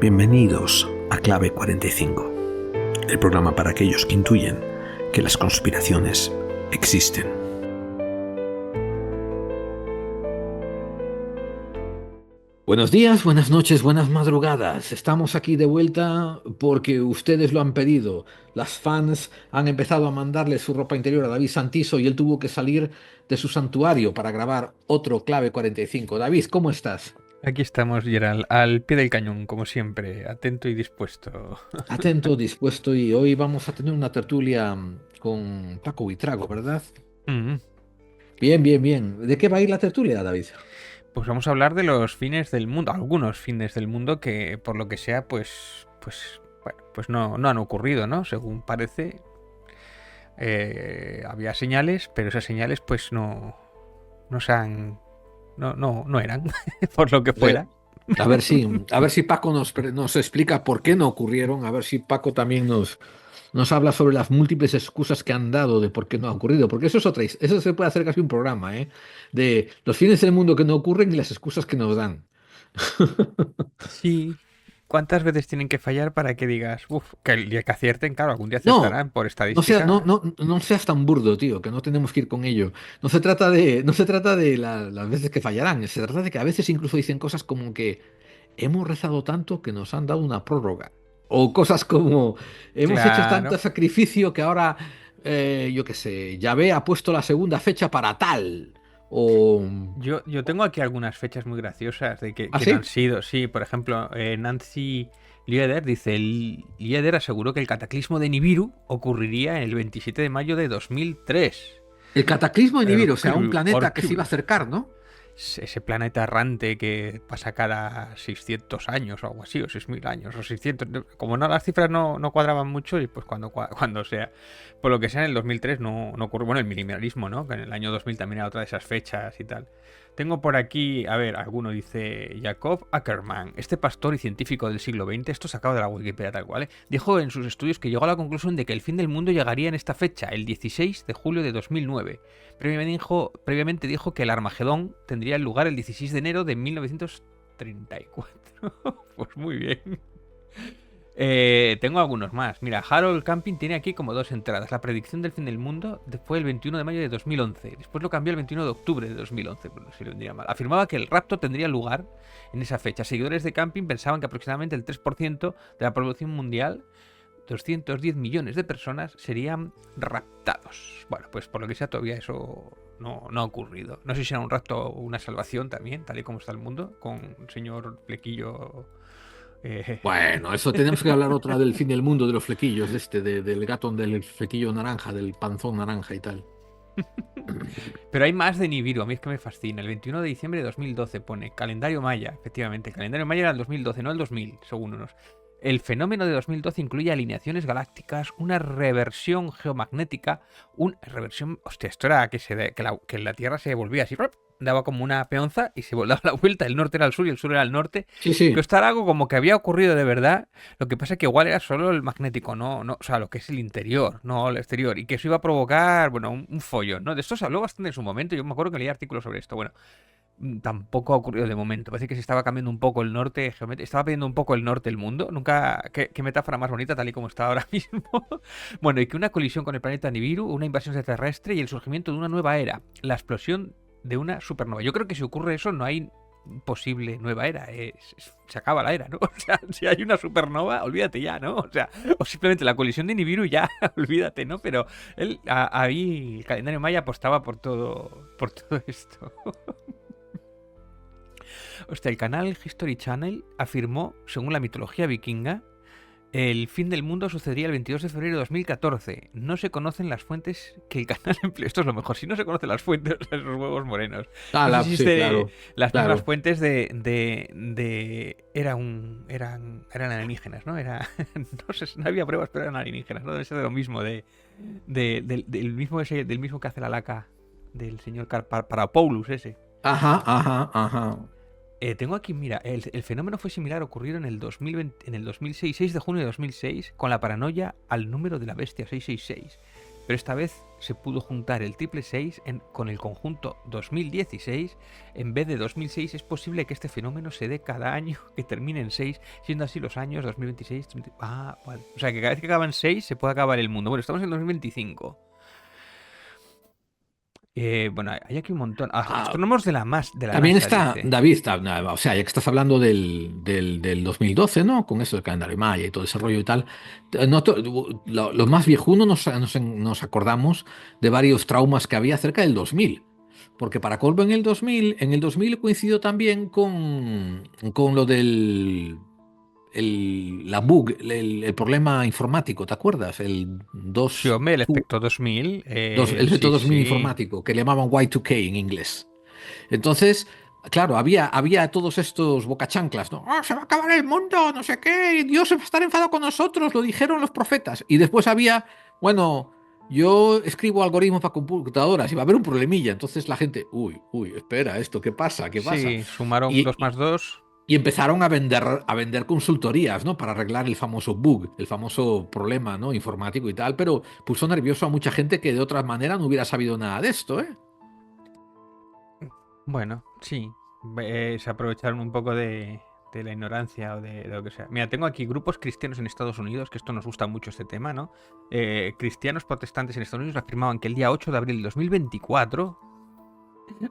Bienvenidos a Clave 45, el programa para aquellos que intuyen que las conspiraciones existen. Buenos días, buenas noches, buenas madrugadas. Estamos aquí de vuelta porque ustedes lo han pedido. Las fans han empezado a mandarle su ropa interior a David Santiso y él tuvo que salir de su santuario para grabar otro Clave 45. David, ¿cómo estás? Aquí estamos, Gerald, al pie del cañón, como siempre, atento y dispuesto. Atento, dispuesto, y hoy vamos a tener una tertulia con Paco Buitrago, ¿verdad? Mm, Bien, bien, bien. ¿De qué va a ir la tertulia, David? Pues vamos a hablar de los fines del mundo, algunos fines del mundo que, por lo que sea, bueno, pues no han ocurrido, ¿no? Según parece, había señales, pero esas señales, pues no se han, no eran, por lo que De- fuera. a ver si Paco nos explica por qué no ocurrieron, a ver si Paco también nos habla sobre las múltiples excusas que han dado de por qué no ha ocurrido, porque eso es eso se puede hacer casi un programa, ¿eh? De los fines del mundo que no ocurren y las excusas que nos dan. Sí. ¿Cuántas veces tienen que fallar para que digas, uff, que el día que acierten, claro, algún día No, acertarán por no, estadística? no seas tan burdo, tío, que no tenemos que ir con ello. No se trata de las veces que fallarán, se trata de que a veces incluso dicen cosas como que hemos rezado tanto que nos han dado una prórroga. O cosas como hemos hecho tanto Claro. sacrificio que ahora, yo qué sé, Yahvé ha puesto la segunda fecha para tal. O... Yo tengo aquí algunas fechas muy graciosas de ¿Ah, que no han sí? sido. Sí, por ejemplo, Nancy Lieder dice: Lieder aseguró que el cataclismo de Nibiru ocurriría el 27 de mayo de 2003. El cataclismo de Nibiru, o sea, un planeta que se iba a Horrible. acercar, ¿no? Ese planeta errante que pasa cada 600 años o algo así, o 6000 años, o 600. Como no, las cifras no cuadraban mucho, y pues cuando sea, por lo que sea, en el 2003 no ocurre. Bueno, el minimalismo, ¿no? Que en el año 2000 también era otra de esas fechas y tal. Tengo por aquí, a ver, alguno dice Jacob Ackerman, este pastor y científico del siglo XX, esto sacado de la Wikipedia tal cual, dijo en sus estudios que llegó a la conclusión de que el fin del mundo llegaría en esta fecha, el 16 de julio de 2009. Previamente dijo que el Armagedón tendría lugar el 16 de enero de 1934. Pues muy bien. Tengo algunos más. Mira, Harold Camping tiene aquí como dos entradas. La predicción del fin del mundo fue el 21 de mayo de 2011. Después lo cambió el 21 de octubre de 2011, por si lo vendría mal. Afirmaba que el rapto tendría lugar en esa fecha. Seguidores de Camping pensaban que aproximadamente el 3% de la población mundial, 210 millones de personas, serían raptados. Bueno, pues por lo que sea, todavía eso no ha ocurrido. No sé si será un rapto o una salvación también, tal y como está el mundo, con el señor Flequillo. Bueno, eso tenemos que hablar otra del fin del mundo, de los flequillos, del gato del flequillo naranja, del panzón naranja y tal. Pero hay más de Nibiru, a mí es que me fascina. El 21 de diciembre de 2012 pone calendario maya, efectivamente. El calendario maya era el 2012, no el 2000, según unos. El fenómeno de 2012 incluye alineaciones galácticas, una reversión geomagnética, una reversión... Hostia, esto era que la Tierra se volvía así, daba como una peonza y se daba la vuelta, el norte era el sur y el sur era el norte. Sí, Que sí. esto era algo como que había ocurrido de verdad, lo que pasa es que igual era solo el magnético, o sea, lo que es el interior, no el exterior, y que eso iba a provocar, bueno, un follón, ¿no? De esto se habló bastante en su momento, yo me acuerdo que leí artículos sobre esto, bueno, tampoco ha ocurrido de momento. Parece que se estaba cambiando un poco el norte, estaba pidiendo un poco el norte el mundo. Nunca, qué metáfora más bonita tal y como está ahora mismo. Bueno, y que una colisión con el planeta Nibiru, una invasión extraterrestre y el surgimiento de una nueva era, la explosión de una supernova. Yo creo que si ocurre eso no hay posible nueva era, se acaba la era, ¿no? O sea, si hay una supernova, olvídate ya, ¿no? O sea, o simplemente la colisión de Nibiru ya, olvídate, ¿no? Pero ahí el calendario maya apostaba por todo esto. Hostia, el canal History Channel afirmó, según la mitología vikinga, el fin del mundo sucedería el 22 de febrero de 2014. No se conocen las fuentes que el canal empleó. Esto es lo mejor. Si no se conocen las fuentes de esos huevos morenos. Ah, No sé si es sí, de claro, las mismas claro. fuentes eran alienígenas, ¿no? No sé, no había pruebas, pero eran alienígenas, ¿no? Debe ser de lo mismo, del mismo que hace la laca del señor Parapoulos ese. Ajá, ajá, ajá. Tengo aquí, mira, el fenómeno fue similar ocurrido en el 2020, en el 2006, 6 de junio de 2006, con la paranoia al número de la bestia 666. pero esta vez se pudo juntar el triple 6 con el conjunto 2016 en vez de 2006. Es posible que este fenómeno se dé cada año que termine en 6, siendo así los años 2026. Vale. O sea, que cada vez que acaban 6 se puede acabar el mundo. Bueno, estamos en 2025. Bueno, hay aquí un montón. Astrónomos de la También NASA, está, dice. David, o sea, ya que estás hablando del 2012, ¿no? Con eso del calendario maya y todo ese rollo y tal, los más viejunos nos acordamos de varios traumas que había cerca del 2000. Porque para colmo en el 2000 coincidió también con lo del la bug, el problema informático, ¿te acuerdas? El Sí, 2, hombre, el efecto 2000. el efecto Sí, 2000 sí. informático, que le llamaban Y2K en inglés. Entonces, claro, había todos estos bocachanclas, ¿no? ¡Ah, se va a acabar el mundo! No sé qué, Dios va a estar enfadado con nosotros, lo dijeron los profetas. Y después había, bueno, yo escribo algoritmos para computadoras y va a haber un problemilla. Entonces la gente, uy, espera, ¿esto qué pasa? ¿Qué pasa? Sí, sumaron Y, 2 más 2. y empezaron a vender consultorías, ¿no? Para arreglar el famoso bug, el famoso problema, ¿no? Informático y tal, pero puso nervioso a mucha gente que de otra manera no hubiera sabido nada de esto, ¿eh? Bueno, sí. Se aprovecharon un poco de la ignorancia o de lo que sea. Mira, tengo aquí grupos cristianos en Estados Unidos, que esto nos gusta mucho este tema, ¿no? Cristianos protestantes en Estados Unidos afirmaban que el día 8 de abril de 2024,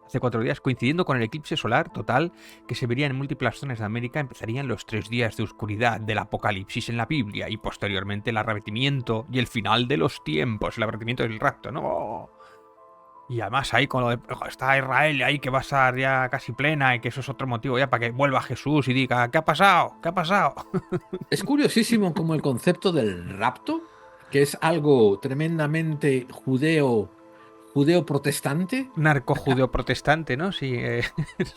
hace 4 días, coincidiendo con el eclipse solar total que se vería en múltiples zonas de América, empezarían los 3 días de oscuridad del apocalipsis en la Biblia y posteriormente el arrebatamiento y el final de los tiempos, el arrebatamiento del rapto, ¿no? Y además ahí con lo de está Israel ahí que va a estar ya casi plena y que eso es otro motivo ya para que vuelva Jesús y diga, ¿qué ha pasado? ¿Qué ha pasado? Es curiosísimo como el concepto del rapto, que es algo tremendamente judeo-protestante, Narco-judeo protestante, ¿no? Sí,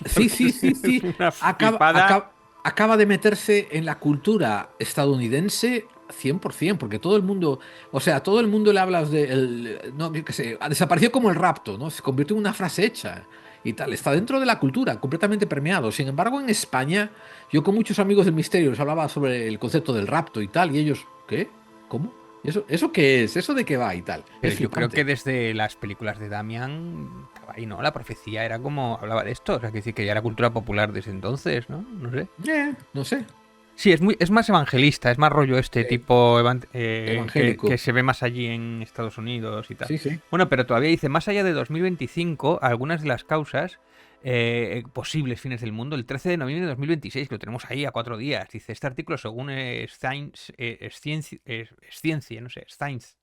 sí, sí, sí, es sí, una acaba, flipada. acaba, acaba de meterse en la cultura estadounidense 100%, porque todo el mundo, o sea, todo el mundo le hablas de, no, yo qué sé, desapareció como el rapto, ¿no? Se convirtió en una frase hecha y tal, está dentro de la cultura, completamente permeado. Sin embargo, en España, yo con muchos amigos del misterio les hablaba sobre el concepto del rapto y tal, y ellos, ¿qué? ¿Cómo? ¿Eso qué es? ¿Eso de qué va y tal? Pero Es yo creo que flipante. desde las películas de Damian, estaba ahí, ¿no? La profecía era como hablaba de esto, o sea, que decir que ya era cultura popular desde entonces, ¿no? No sé. No sé, Sí, es más evangelista, es más rollo este tipo que evangélico. se ve más allí en Estados Unidos y tal. Sí, sí. Bueno, pero todavía dice, más allá de 2025, algunas de las causas posibles fines del mundo, el 13 de noviembre de 2026, que lo tenemos ahí a 4 días. Dice, este artículo según Ciencia, no sé, Science,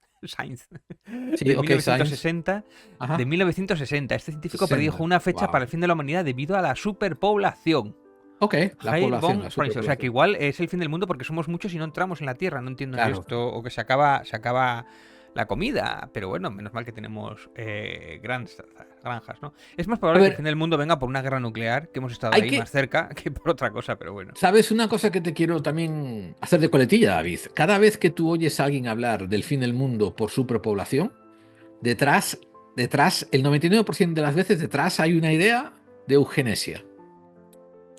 Sí, de ok, Science. 1960, de Ajá. 1960. Este científico predijo 60. una fecha para Wow. el fin de la humanidad debido a la superpoblación. Ok, la Hale población, la von Franz, o sea que superpoblación. igual es el fin del mundo porque somos muchos y no entramos en la Tierra. No entiendo si Claro. esto o que se acaba la comida, pero bueno, menos mal que tenemos granjas, ¿no? Es más A probable que el fin ver, del mundo venga por una guerra nuclear, que hemos estado hay ahí más que, cerca que por otra cosa, pero bueno. ¿sabes una cosa que te quiero también hacer de coletilla, David? Cada vez que tú oyes a alguien hablar del fin del mundo por superpoblación, detrás, el 99% de las veces detrás hay una idea de eugenesia.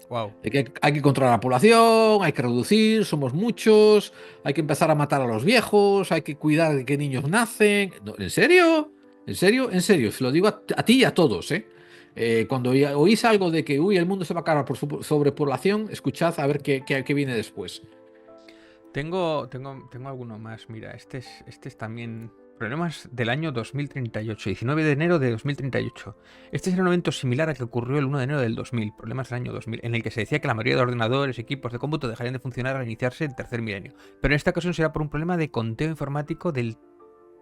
Wow. De que hay que controlar la población, hay que reducir, somos muchos, hay que empezar a matar a los viejos, hay que cuidar de qué niños nacen. No, ¿en serio? ¿En serio? En serio, se lo digo a ti y a todos, ¿eh? Cuando oís algo de que uy, el mundo se va a acabar por sobrepoblación, escuchad a ver qué viene después. Tengo alguno más. Mira, este es también. Problemas del año 2038, 19 de enero de 2038. Este es un evento similar al que ocurrió el 1 de enero del 2000, problemas del año 2000, en el que se decía que la mayoría de ordenadores, equipos de cómputo dejarían de funcionar al iniciarse el tercer milenio. Pero en esta ocasión será por un problema de conteo informático del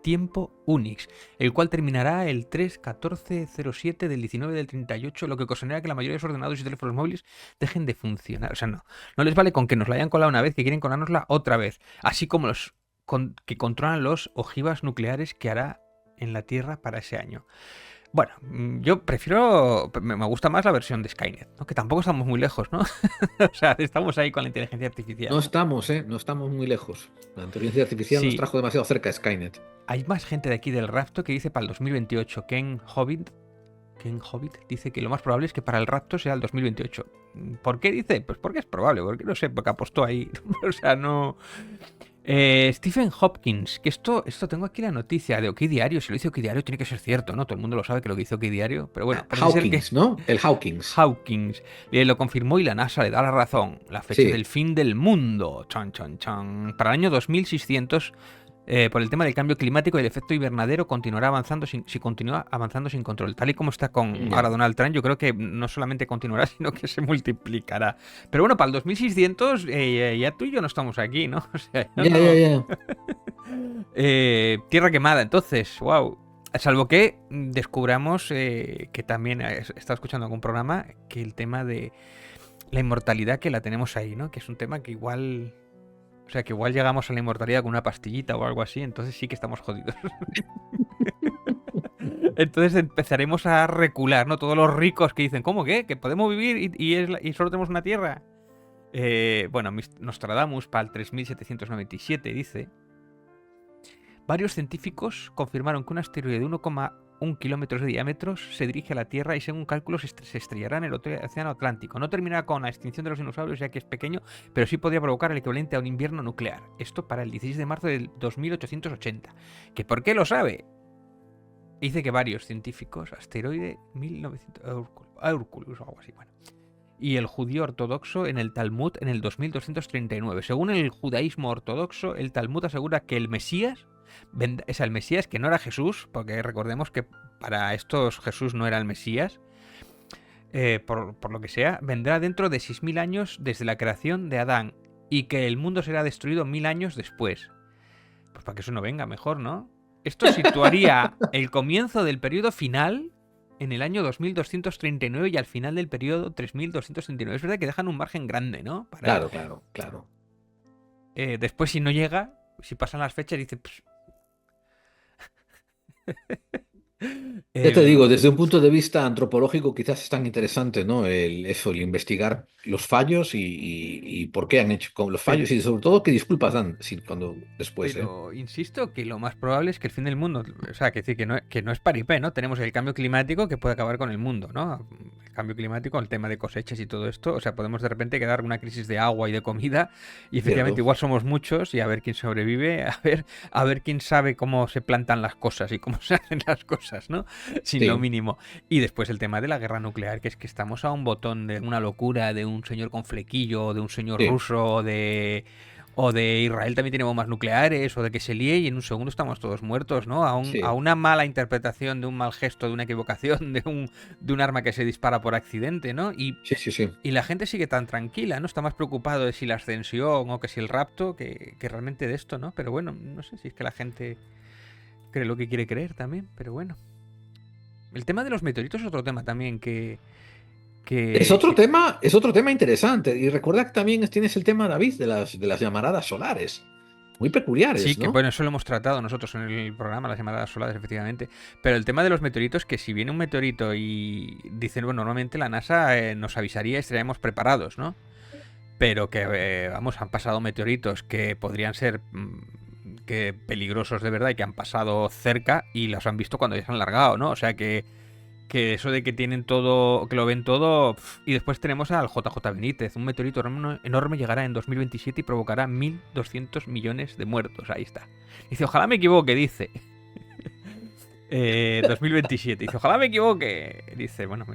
tiempo Unix, el cual terminará el 3.14.07 del 19 del 38, lo que ocasionará que la mayoría de los ordenadores y teléfonos móviles dejen de funcionar. O sea, no les vale con que nos la hayan colado una vez, que quieren colárnosla otra vez. Así como los que controlan los ojivas nucleares que hará en la Tierra para ese año. Bueno, yo prefiero, me gusta más la versión de Skynet, ¿no? Que tampoco estamos muy lejos, ¿no? O sea, estamos ahí con la inteligencia artificial, No ¿no? estamos, ¿eh? No estamos muy lejos. La inteligencia artificial nos Sí, trajo demasiado cerca de Skynet. hay más gente de aquí del rapto que dice para el 2028. Ken Hobbit dice que lo más probable es que para el rapto sea el 2028. ¿Por qué dice? Pues porque es probable, porque no sé, porque apostó ahí. O sea, no. Stephen Hopkins, que esto tengo aquí la noticia de OK Diario. Si lo dice OK Diario, tiene que ser cierto, ¿no? Todo el mundo lo sabe que lo dice OK Diario, pero bueno, parece ser que Hawkins, ¿no? El Hawkins. Hawkins lo confirmó y la NASA le da la razón. La fecha Sí. del fin del mundo, chan, chan, chan, para el año 2600, por el tema del cambio climático y el efecto invernadero, continuará avanzando si continúa avanzando sin control. Tal y como está con Ya. ahora Donald Trump, yo creo que no solamente continuará, sino que se multiplicará. Pero bueno, para el 2600 ya tú y yo no estamos aquí, ¿no? O sea, ya Ya, ya, no... ya. Tierra quemada, entonces, wow. Salvo que descubramos que también he estado escuchando algún programa que el tema de la inmortalidad que la tenemos ahí, ¿no? Que es un tema que igual... O sea, que igual llegamos a la inmortalidad con una pastillita o algo así, entonces sí que estamos jodidos. Entonces empezaremos a recular, ¿no? Todos los ricos que dicen, ¿cómo qué? ¿Que podemos vivir y solo tenemos una tierra? Bueno, Nostradamus para el 3797 dice... Varios científicos confirmaron que un asteroide de 1,1 kilómetros de diámetro se dirige a la Tierra y según cálculos se estrellará en el Océano Atlántico. No terminará con la extinción de los dinosaurios ya que es pequeño, pero sí podría provocar el equivalente a un invierno nuclear. Esto para el 16 de marzo del 2880. ¿Que por qué lo sabe? Dice que varios científicos, asteroide 1900 Hércules o algo así, bueno. Y el judío ortodoxo en el Talmud en el 2239. Según el judaísmo ortodoxo, el Talmud asegura que el Mesías, el Mesías que no era Jesús, porque recordemos que para estos Jesús no era el Mesías, por lo que sea, vendrá dentro de 6000 años desde la creación de Adán y que el mundo será destruido 1000 años después. Pues para que eso no venga mejor, ¿no? Esto situaría el comienzo del periodo final en el año 2239 y al final del periodo 3239. Es verdad que dejan un margen grande, ¿no? Claro, claro, claro. Después, si no llega, si pasan las fechas, dice... Ya te digo, desde un punto de vista antropológico quizás es tan interesante, ¿no? El investigar los fallos y por qué han hecho con los Pero, fallos y sobre todo qué disculpas dan cuando después, ¿eh? pero insisto que lo más probable es que el fin del mundo, o sea, que decir que no es paripé, ¿no? Tenemos el cambio climático que puede acabar con el mundo, ¿no? El cambio climático, el tema de cosechas y todo esto, o sea, podemos de repente quedar una crisis de agua y de comida y efectivamente Cierto. igual somos muchos y a ver quién sobrevive, a ver quién sabe cómo se plantan las cosas y cómo se hacen las cosas, ¿no? Sin Sí. lo mínimo. Y después el tema de la guerra nuclear, que es que estamos a un botón de una locura de un señor con flequillo, de un señor Sí. ruso, o de Israel también tiene bombas nucleares, o de que se líe y en un segundo estamos todos muertos, ¿no? A Sí. una mala interpretación de un mal gesto, de una equivocación, de un arma que se dispara por accidente, ¿no? Sí, sí, sí. Y la gente sigue tan tranquila, ¿no? Está más preocupado de si la ascensión o que si el rapto que realmente de esto, ¿no? Pero bueno, no sé si es que la gente cree lo que quiere creer también, pero bueno. El tema de los meteoritos es otro tema también Es otro tema interesante. Y recuerda que también tienes el tema, David, de las llamaradas solares. Muy peculiares, sí, que ¿no? bueno, eso lo hemos tratado nosotros en el programa, las llamadas solares, efectivamente. Pero el tema de los meteoritos, que si viene un meteorito y dicen, bueno, normalmente la NASA nos avisaría y estaríamos preparados, ¿no? Pero que, vamos, han pasado meteoritos que podrían ser que peligrosos de verdad y que han pasado cerca y los han visto cuando ya se han largado, ¿no? O sea que eso de que tienen todo, que lo ven todo. Y después tenemos al JJ Benítez. Un meteorito enorme llegará en 2027 y provocará 1.200 millones de muertos. Ahí está. Dice, ojalá me equivoque, dice. 2027. Dice, ojalá me equivoque. Dice, bueno,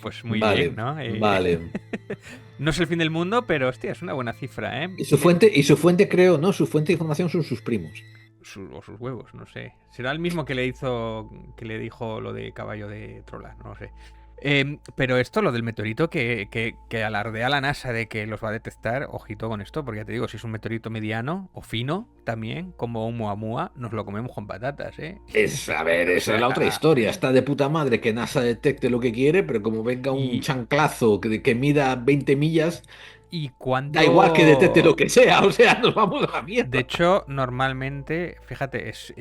pues muy Vale, bien, ¿no? vale. No es el fin del mundo, pero hostia, es una buena cifra, ¿eh? Y su fuente, creo, ¿no? Su fuente de información son sus primos. O sus huevos, no sé. Será el mismo que le dijo lo de caballo de Trola, no lo sé. Pero esto, lo del meteorito que alardea la NASA de que los va a detectar, ojito con esto, porque ya te digo, si es un meteorito mediano o fino también, como un Muamua, nos lo comemos con patatas, ¿eh? A ver, esa es la otra historia. Está de puta madre que NASA detecte lo que quiere, pero como venga un chanclazo que mida 20 millas, y cuando... da igual que detecte lo que sea, o sea, nos vamos a la mierda. De hecho, normalmente, fíjate, es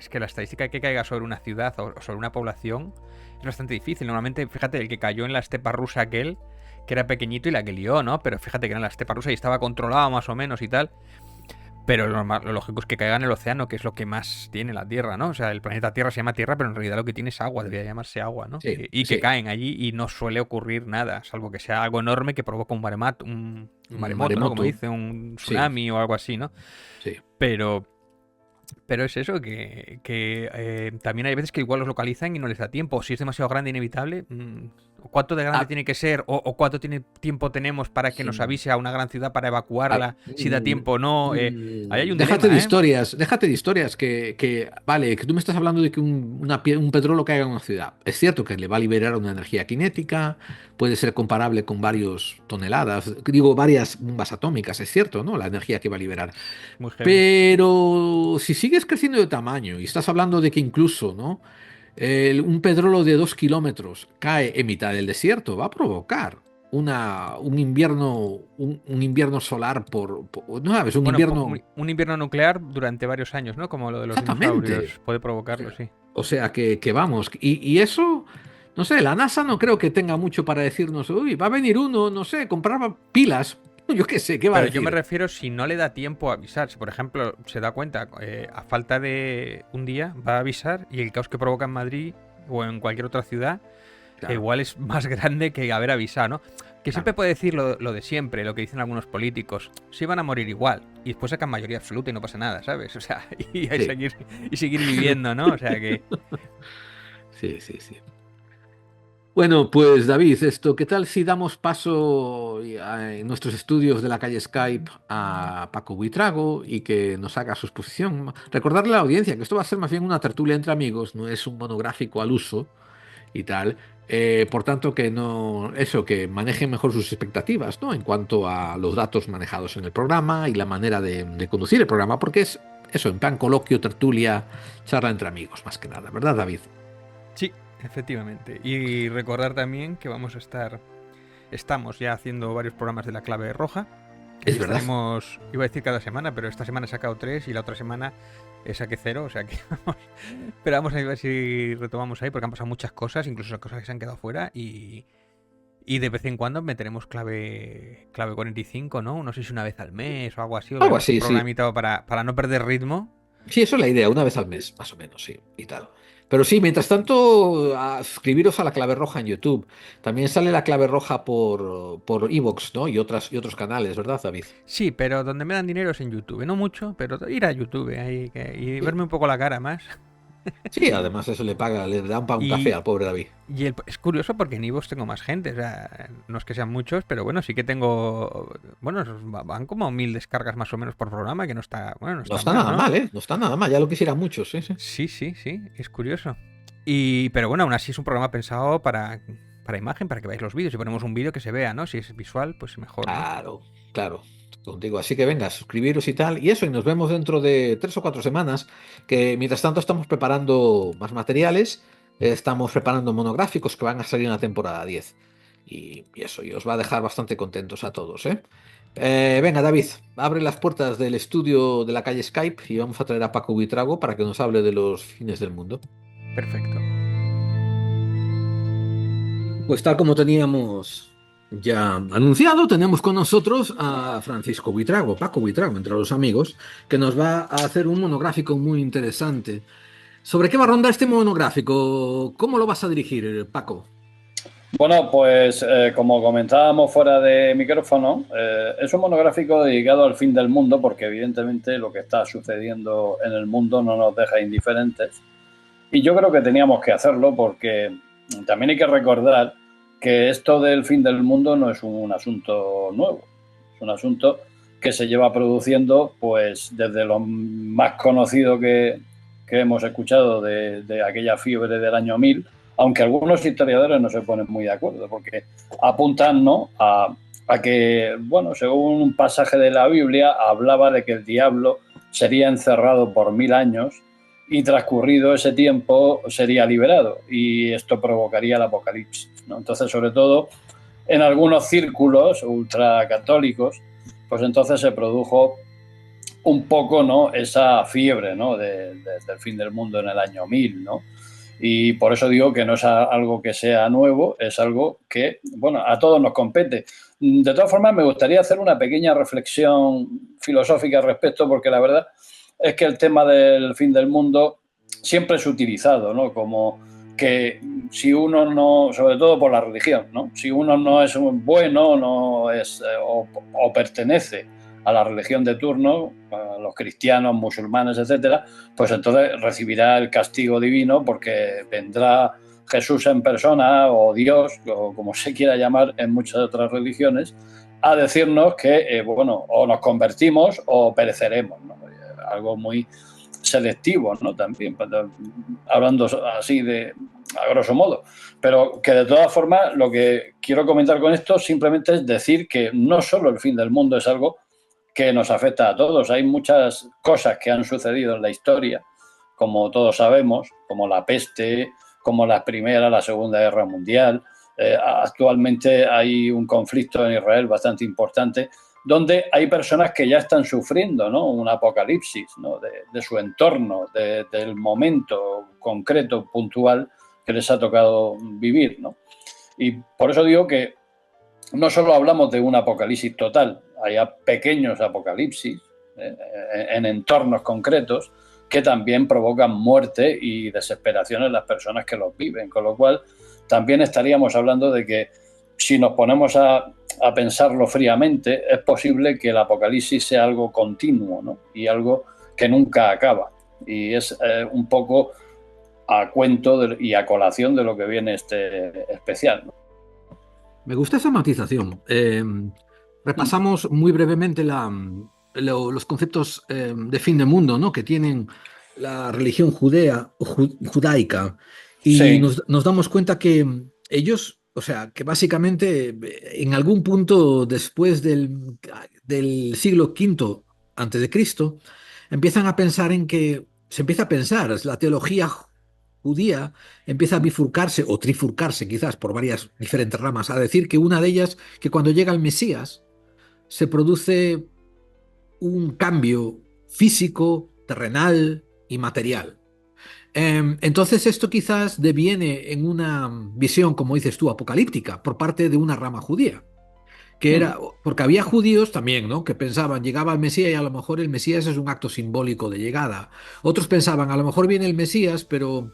que la estadística que caiga sobre una ciudad o sobre una población es bastante difícil. Normalmente, fíjate, el que cayó en la estepa rusa aquel, que era pequeñito y la que lió, ¿no? Pero fíjate que era en la estepa rusa y estaba controlado más o menos y tal. Pero lo lógico es que caiga en el océano, que es lo que más tiene la Tierra, ¿no? O sea, el planeta Tierra se llama Tierra, pero en realidad lo que tiene es agua, debería llamarse agua, ¿no? Sí, Y que sí. caen allí y no suele ocurrir nada, salvo que sea algo enorme que provoca un maremoto, un Un maremoto, ¿no? Como maremoto. dice, un Sí, tsunami o algo así, ¿no? sí. Pero, pero es eso, también hay veces que igual los localizan y no les da tiempo. O si es demasiado grande, inevitable, ¿cuánto de grande Ah, tiene que ser? O cuánto tiempo tenemos para que nos mm, avise a una gran ciudad para ah, evacuarla? Si da tiempo o no. Ahí hay un déjate de dilema, ¿eh? historias, vale, que tú me estás hablando de que un petróleo caiga en una ciudad. Es cierto que le va a liberar una energía cinética, puede ser comparable con varias toneladas, digo, varias bombas atómicas, es cierto, ¿no? La energía que va a liberar. Muy heavy. Pero si sigues creciendo de tamaño y estás hablando de que incluso, ¿no? Un pedrolo de 2 kilómetros cae en mitad del desierto, va a provocar un invierno solar no sabes, un Bueno, invierno un invierno nuclear durante varios años, ¿no? Como lo de los exactamente. dinosaurios. Puede O provocarlo, sea, sí. o sea que vamos, y eso, no sé, la NASA no creo que tenga mucho para decirnos, uy, va a venir uno, no sé, comprar pilas, yo qué sé, ¿qué va a Pero yo me decir? refiero si no le da tiempo a avisar. Si, por ejemplo, se da cuenta, a falta de un día, va a avisar y el caos que provoca en Madrid o en cualquier otra ciudad Claro, igual es más grande que haber avisado, ¿no? Que siempre claro. puede decir lo de siempre, lo que dicen algunos políticos. Sí van a morir igual. Y después sacan mayoría absoluta y no pasa nada, ¿sabes? O sea, Sí, y seguir viviendo, ¿no? O sea que... sí, sí, sí. Bueno, pues David, ¿qué tal si damos paso en nuestros estudios de la calle Skype a Paco Buitrago y que nos haga su exposición? Recordarle a la audiencia que esto va a ser más bien una tertulia entre amigos, no es un monográfico al uso y tal. Por tanto, que no, eso, que manejen mejor sus expectativas, ¿no? En cuanto a los datos manejados en el programa y la manera de conducir el programa, porque es eso, en plan coloquio, tertulia, charla entre amigos, más que nada, ¿verdad, David? Sí, efectivamente. Y recordar también que estamos ya haciendo varios programas de la clave roja, que Es ya verdad. estaremos, iba a decir cada semana, pero esta semana he sacado 3 y la otra semana saqué 0, o sea que pero vamos a ver si retomamos ahí, porque han pasado muchas cosas, incluso cosas que se han quedado fuera, y de vez en cuando meteremos clave 45, ¿no? No sé si una vez al mes o algo así, o Algo veremos un así, sí. programita para no perder ritmo. Sí, eso es la idea, una vez al mes, más o menos, sí, y tal. Pero sí, mientras tanto, suscribiros a la clave roja en YouTube. También sale la clave roja por Evox, ¿no? Y otros canales, ¿verdad, David? Sí, pero donde me dan dinero es en YouTube, no mucho, pero ir a YouTube ahí y Sí, verme un poco la cara más. sí, además eso le paga, le dan para un café Y, al pobre David. es curioso porque en iVoox tengo más gente, o sea, no es que sean muchos, pero bueno, sí que tengo, bueno, van como 1000 descargas más o menos por programa, que no está, bueno, no No está está mal, nada ¿no? mal, ¿eh? No está nada mal, ya lo quisieran muchos, sí, sí. Sí, sí, sí, es curioso. Pero bueno, aún así es un programa pensado para imagen, para que veáis los vídeos. Si ponemos un vídeo que se vea, ¿no? Si es visual, pues mejor, ¿no? Claro, claro. Contigo. Así que venga, suscribiros y tal. Y eso, y nos vemos dentro de 3 o 4 semanas, que mientras tanto estamos preparando más materiales, estamos preparando monográficos que van a salir en la temporada 10. Y eso, y os va a dejar bastante contentos a todos, ¿eh? Venga, David, abre las puertas del estudio de la calle Skype y vamos a traer a Paco Buitrago para que nos hable de los fines del mundo. Perfecto. Pues tal como teníamos ya anunciado, tenemos con nosotros a Francisco Buitrago, Paco Buitrago, entre los amigos, que nos va a hacer un monográfico muy interesante. ¿Sobre qué va a rondar este monográfico? ¿Cómo lo vas a dirigir, Paco? Bueno, pues como comentábamos fuera de micrófono, es un monográfico dedicado al fin del mundo porque evidentemente lo que está sucediendo en el mundo no nos deja indiferentes. Y yo creo que teníamos que hacerlo porque también hay que recordar que esto del fin del mundo no es un asunto nuevo, es un asunto que se lleva produciendo pues desde lo más conocido que hemos escuchado de aquella fiebre del año 1000, aunque algunos historiadores no se ponen muy de acuerdo porque apuntan, ¿no?, a que, bueno, según un pasaje de la Biblia hablaba de que el diablo sería encerrado por 1000 años y transcurrido ese tiempo sería liberado y esto provocaría el apocalipsis, ¿no? Entonces, sobre todo en algunos círculos ultracatólicos, pues entonces se produjo un poco, ¿no?, esa fiebre, ¿no?, del fin del mundo en el año 1000, ¿no? Y por eso digo que no es algo que sea nuevo, es algo que, bueno, a todos nos compete. De todas formas, me gustaría hacer una pequeña reflexión filosófica al respecto, porque la verdad es que el tema del fin del mundo siempre es utilizado, ¿no? Como que si uno no, sobre todo por la religión, ¿no? Si uno no es bueno, no es o pertenece a la religión de turno, a los cristianos, musulmanes, etcétera, pues entonces recibirá el castigo divino porque vendrá Jesús en persona o Dios, o como se quiera llamar en muchas otras religiones, a decirnos que, bueno, o nos convertimos o pereceremos, ¿no? Algo muy selectivo, ¿no? También, hablando así de a grosso modo. Pero que de todas formas, lo que quiero comentar con esto simplemente es decir que no solo el fin del mundo es algo que nos afecta a todos. Hay muchas cosas que han sucedido en la historia, como todos sabemos, como la peste, como la Primera, la Segunda Guerra Mundial. Actualmente hay un conflicto en Israel bastante importante donde hay personas que ya están sufriendo, ¿no? Un apocalipsis, ¿no? De su entorno, del momento concreto, puntual que les ha tocado vivir, ¿no? Y por eso digo que no solo hablamos de un apocalipsis total, hay pequeños apocalipsis en entornos concretos que también provocan muerte y desesperación en las personas que los viven, con lo cual también estaríamos hablando de que si nos ponemos a pensarlo fríamente, es posible que el apocalipsis sea algo continuo, ¿no? Y algo que nunca acaba. Y es un poco a cuento y a colación de lo que viene este especial, ¿no? Me gusta esa matización. Repasamos muy brevemente los conceptos de fin de mundo, ¿no? Que tienen la religión judaica y Sí, nos damos cuenta que ellos, o sea, que básicamente en algún punto después del siglo V antes de Cristo, empiezan a pensar en que se empieza a pensar, la teología judía empieza a bifurcarse o trifurcarse quizás por varias diferentes ramas, a decir que una de ellas, que cuando llega el Mesías, se produce un cambio físico, terrenal y material. Entonces esto quizás deviene en una visión, como dices tú, apocalíptica por parte de una rama judía, que era, porque había judíos también, ¿no? Que pensaban, llegaba el Mesías y a lo mejor el Mesías es un acto simbólico de llegada. Otros pensaban, a lo mejor viene el Mesías, pero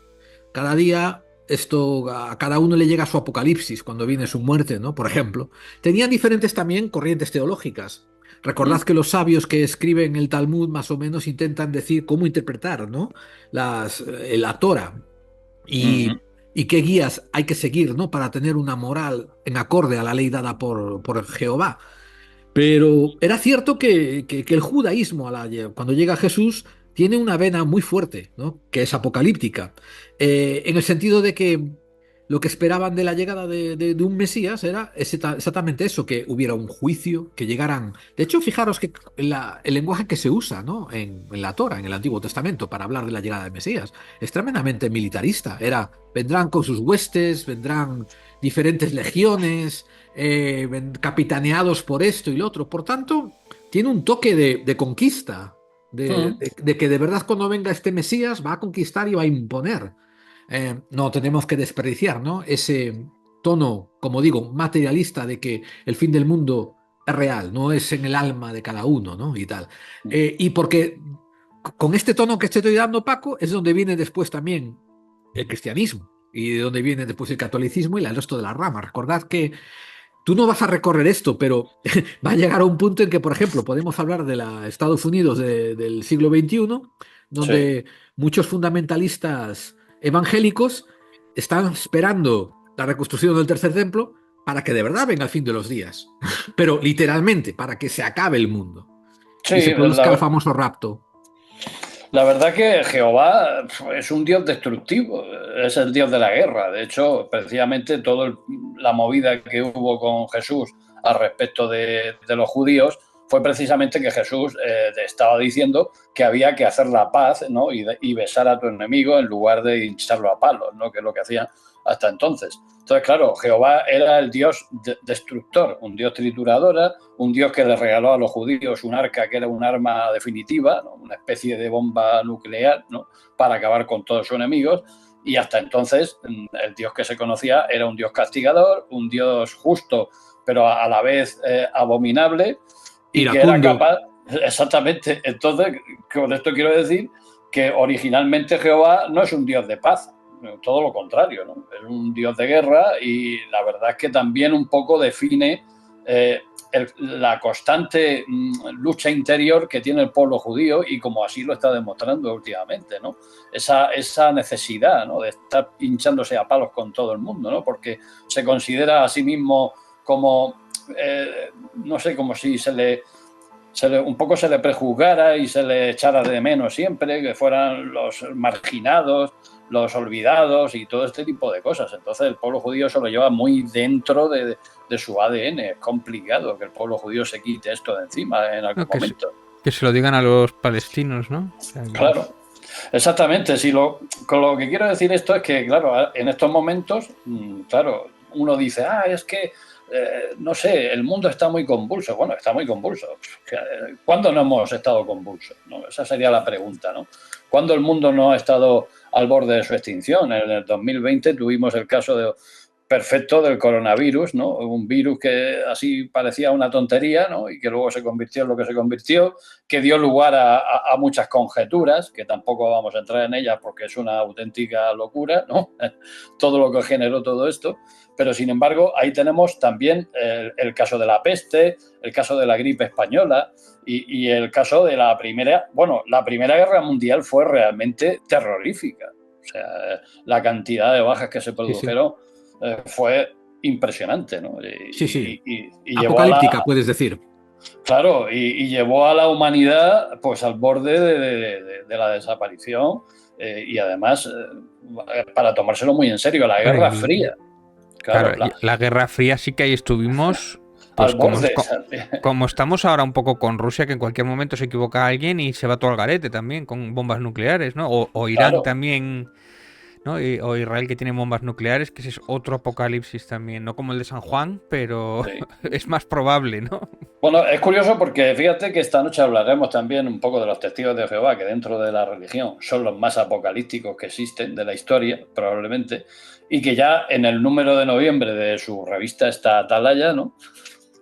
cada día esto, a cada uno le llega su apocalipsis cuando viene su muerte, ¿no? Por ejemplo. Tenían diferentes también corrientes teológicas. Recordad que los sabios que escriben el Talmud más o menos intentan decir cómo interpretar, ¿no? La Torah y qué guías hay que seguir, ¿no? Para tener una moral en acorde a la ley dada por Jehová. Pero era cierto que el judaísmo, cuando llega Jesús, tiene una vena muy fuerte, ¿no? Que es apocalíptica, en el sentido de que lo que esperaban de la llegada de un Mesías era exactamente eso, que hubiera un juicio, que llegaran... De hecho, fijaros que el lenguaje que se usa, ¿no? En la Torah, en el Antiguo Testamento, para hablar de la llegada del Mesías, es tremendamente militarista. Vendrán con sus huestes, vendrán diferentes legiones, capitaneados por esto y lo otro. Por tanto, tiene un toque de conquista, de que de verdad cuando venga este Mesías va a conquistar y va a imponer. No tenemos que desperdiciar, ¿no? Ese tono, como digo, materialista de que el fin del mundo es real, no es en el alma de cada uno, ¿no? Y tal. Y porque con este tono que te estoy dando, Paco, es donde viene después también el cristianismo y de donde viene después el catolicismo y el resto de las ramas. Recordad que tú no vas a recorrer esto, pero va a llegar a un punto en que, por ejemplo, podemos hablar de la Estados Unidos del siglo XXI, sí. donde muchos fundamentalistas evangélicos están esperando la reconstrucción del tercer templo para que de verdad venga el fin de los días, pero literalmente para que se acabe el mundo y se Sí, produzca el famoso rapto. la verdad que Jehová es un dios destructivo, es el dios de la guerra. De hecho, precisamente toda la movida que hubo con Jesús al respecto de los judíos, fue precisamente que Jesús estaba diciendo que había que hacer la paz, ¿no? Y besar a tu enemigo en lugar de hincharlo a palos, ¿no? Que es lo que hacían hasta entonces. Entonces, claro, Jehová era el Dios destructor, un Dios trituradora, un Dios que le regaló a los judíos un arca que era un arma definitiva, ¿no? Una especie de bomba nuclear, ¿no? Para acabar con todos sus enemigos. Y hasta entonces el Dios que se conocía era un Dios castigador, un Dios justo, pero a la vez abominable, y iracundo. que era capaz... Exactamente. Entonces, con esto quiero decir que originalmente Jehová no es un Dios de paz, todo lo contrario, ¿no? Es un Dios de guerra, y la verdad es que también un poco define la constante lucha interior que tiene el pueblo judío, y como así lo está demostrando últimamente, ¿no? Esa necesidad, ¿no? De estar hinchándose a palos con todo el mundo, ¿no? Porque se considera a sí mismo como, no sé, como si un poco se le prejuzgara y se le echara de menos siempre, que fueran los marginados, los olvidados y todo este tipo de cosas. Entonces el pueblo judío se lo lleva muy dentro de su ADN. Es complicado que el pueblo judío se quite esto de encima en algún momento. Que se lo digan a los palestinos, ¿no? O sea, claro, exactamente. Con lo que quiero decir esto es que, claro, en estos momentos, claro, uno dice, es que no sé, el mundo está muy convulso. Bueno, está muy convulso. ¿Cuándo no hemos estado convulsos, ¿no? Esa sería la pregunta, ¿no? ¿Cuándo el mundo no ha estado al borde de su extinción? En el 2020 tuvimos el caso perfecto del coronavirus, ¿no? Un virus que así parecía una tontería, ¿no? Y que luego se convirtió en lo que se convirtió, que dio lugar a muchas conjeturas, que tampoco vamos a entrar en ellas porque es una auténtica locura, ¿no? Todo lo que generó todo esto. Pero, sin embargo, ahí tenemos también el caso de la peste, el caso de la gripe española y el caso de la Primera Guerra Mundial fue realmente terrorífica. O sea, la cantidad de bajas que se produjeron fue impresionante, ¿no? Y apocalíptica, puedes decir. Claro, y llevó a la humanidad pues al borde de la desaparición, y además para tomárselo muy en serio, la Guerra Fría. Claro, la Guerra Fría sí que ahí estuvimos, pues como estamos ahora un poco con Rusia, que en cualquier momento se equivoca alguien y se va todo al garete también, con bombas nucleares, ¿no? O Irán también, ¿no? O Israel, que tiene bombas nucleares, que ese es otro apocalipsis también, no como el de San Juan, pero es más probable, ¿no? Bueno, es curioso porque fíjate que esta noche hablaremos también un poco de los testigos de Jehová, que dentro de la religión son los más apocalípticos que existen de la historia, probablemente, y que ya en el número de noviembre de su revista esta Atalaya, ¿no?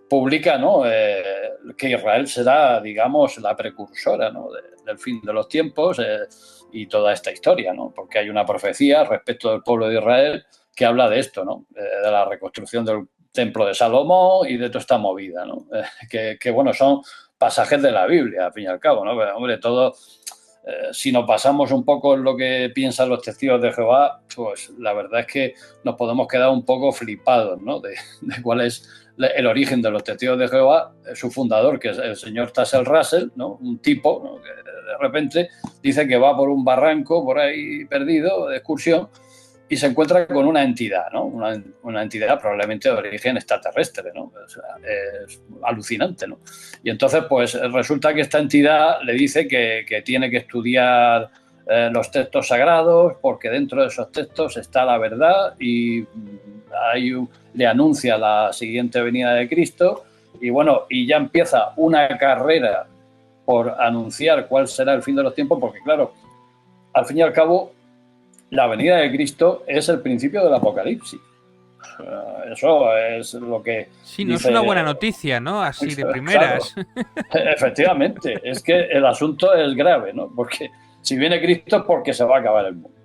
Publica, ¿no? Que Israel será, digamos, la precursora, ¿no? del fin de los tiempos, y toda esta historia, ¿no? Porque hay una profecía respecto del pueblo de Israel que habla de esto, ¿no? De la reconstrucción del templo de Salomón y de toda esta movida, ¿no? Que bueno, son pasajes de la Biblia, al fin y al cabo, ¿no? Pero, hombre, todo... si nos basamos un poco en lo que piensan los testigos de Jehová, pues la verdad es que nos podemos quedar un poco flipados, ¿no? De cuál es el origen de los testigos de Jehová. Su fundador, que es el señor Tassel Russell, ¿no? Un tipo, ¿no? Que de repente dice que va por un barranco por ahí perdido de excursión y se encuentra con una entidad, ¿no? Una entidad probablemente de origen extraterrestre, ¿no? O sea, es alucinante, ¿no? Y entonces, pues resulta que esta entidad le dice que tiene que estudiar los textos sagrados, porque dentro de esos textos está la verdad, y le anuncia la siguiente venida de Cristo, y bueno, y ya empieza una carrera por anunciar cuál será el fin de los tiempos, porque claro, al fin y al cabo, la venida de Cristo es el principio del apocalipsis. Eso es lo que... Sí, no dice, es una buena noticia, ¿no? Así de primeras. Claro, efectivamente, es que el asunto es grave, ¿no? Porque si viene Cristo es porque se va a acabar el mundo.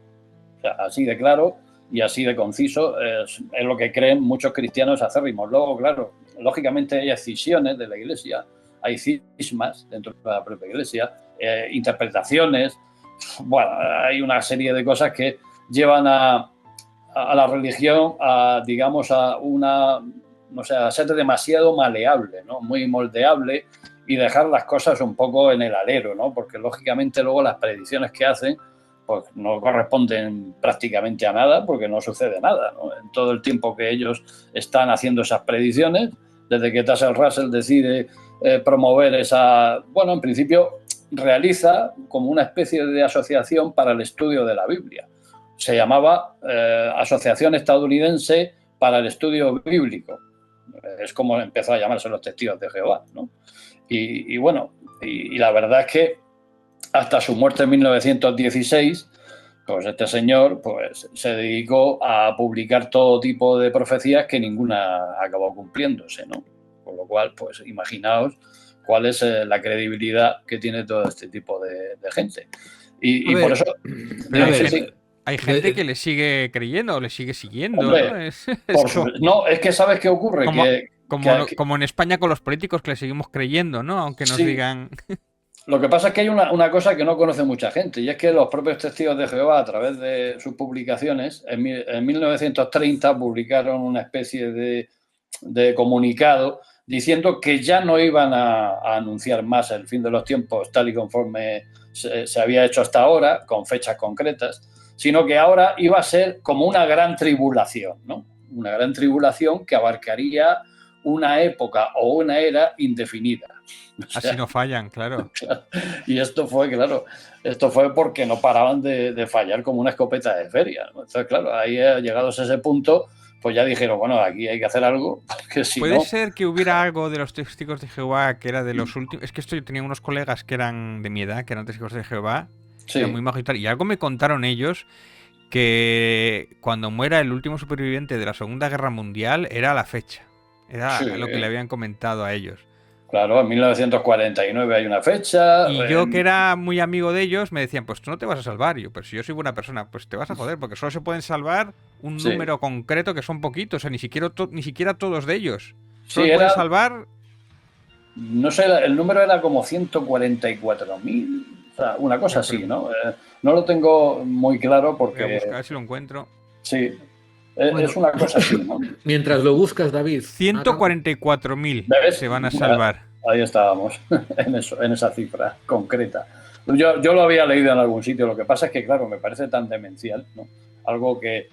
O sea, así de claro y así de conciso es lo que creen muchos cristianos acérrimos. Luego, claro, lógicamente hay escisiones de la Iglesia, hay cismas dentro de la propia Iglesia, interpretaciones. Bueno, hay una serie de cosas que llevan a la religión digamos, no sé, a ser demasiado maleable, ¿no? Muy moldeable, y dejar las cosas un poco en el alero, ¿no? Porque lógicamente luego las predicciones que hacen pues no corresponden prácticamente a nada, porque no sucede nada, ¿no? En todo el tiempo que ellos están haciendo esas predicciones, desde que Russell Russell decide promover esa... Bueno, en principio realiza como una especie de asociación para el estudio de la Biblia. Se llamaba Asociación Estadounidense para el Estudio Bíblico. Es como empezó a llamarse los Testigos de Jehová, ¿no? Y bueno, y la verdad es que hasta su muerte en 1916, pues este señor pues, se dedicó a publicar todo tipo de profecías que ninguna acabó cumpliéndose, ¿no? Con lo cual, pues imaginaos cuál es la credibilidad que tiene todo este tipo de gente. Y por eso... Hay gente que le sigue creyendo o le sigue siguiendo, hombre, ¿no? No, es que ¿sabes qué ocurre? Como en España con los políticos que le seguimos creyendo, ¿no? Aunque nos digan... Lo que pasa es que hay una cosa que no conoce mucha gente, y es que los propios testigos de Jehová, a través de sus publicaciones, en 1930 publicaron una especie de comunicado diciendo que ya no iban a anunciar más el fin de los tiempos tal y conforme se había hecho hasta ahora, con fechas concretas, sino que ahora iba a ser como una gran tribulación, ¿no? Una gran tribulación que abarcaría una época o una era indefinida. O sea, así no fallan, claro. Y esto fue porque no paraban de fallar como una escopeta de feria, ¿no? Entonces, claro, ahí llegados a ese punto, pues ya dijeron, bueno, aquí hay que hacer algo, porque si ¿Puede no... ser que hubiera algo de los testigos de Jehová que era de los últimos? Es que yo tenía unos colegas que eran de mi edad, que eran testigos de Jehová, Sí. eran muy majos y tal, y algo me contaron ellos que cuando muera el último superviviente de la Segunda Guerra Mundial era la fecha. Era lo que le habían comentado a ellos. Claro, en 1949 hay una fecha. Y yo, que era muy amigo de ellos, me decían, pues tú no te vas a salvar. Y yo, pero si yo soy buena persona, pues te vas a joder, porque solo se pueden salvar un número concreto, que son poquitos, o sea, ni siquiera todos de ellos. Solo pueden salvar... No sé, el número era como 144.000, o sea, una cosa así, ¿no? No lo tengo muy claro porque... Voy a buscar si lo encuentro. Sí, es una cosa así, ¿no? Mientras lo buscas, David. 144.000 se van a salvar. Ahí estábamos, en esa cifra concreta. Yo lo había leído en algún sitio, lo que pasa es que, claro, me parece tan demencial, ¿no? Algo que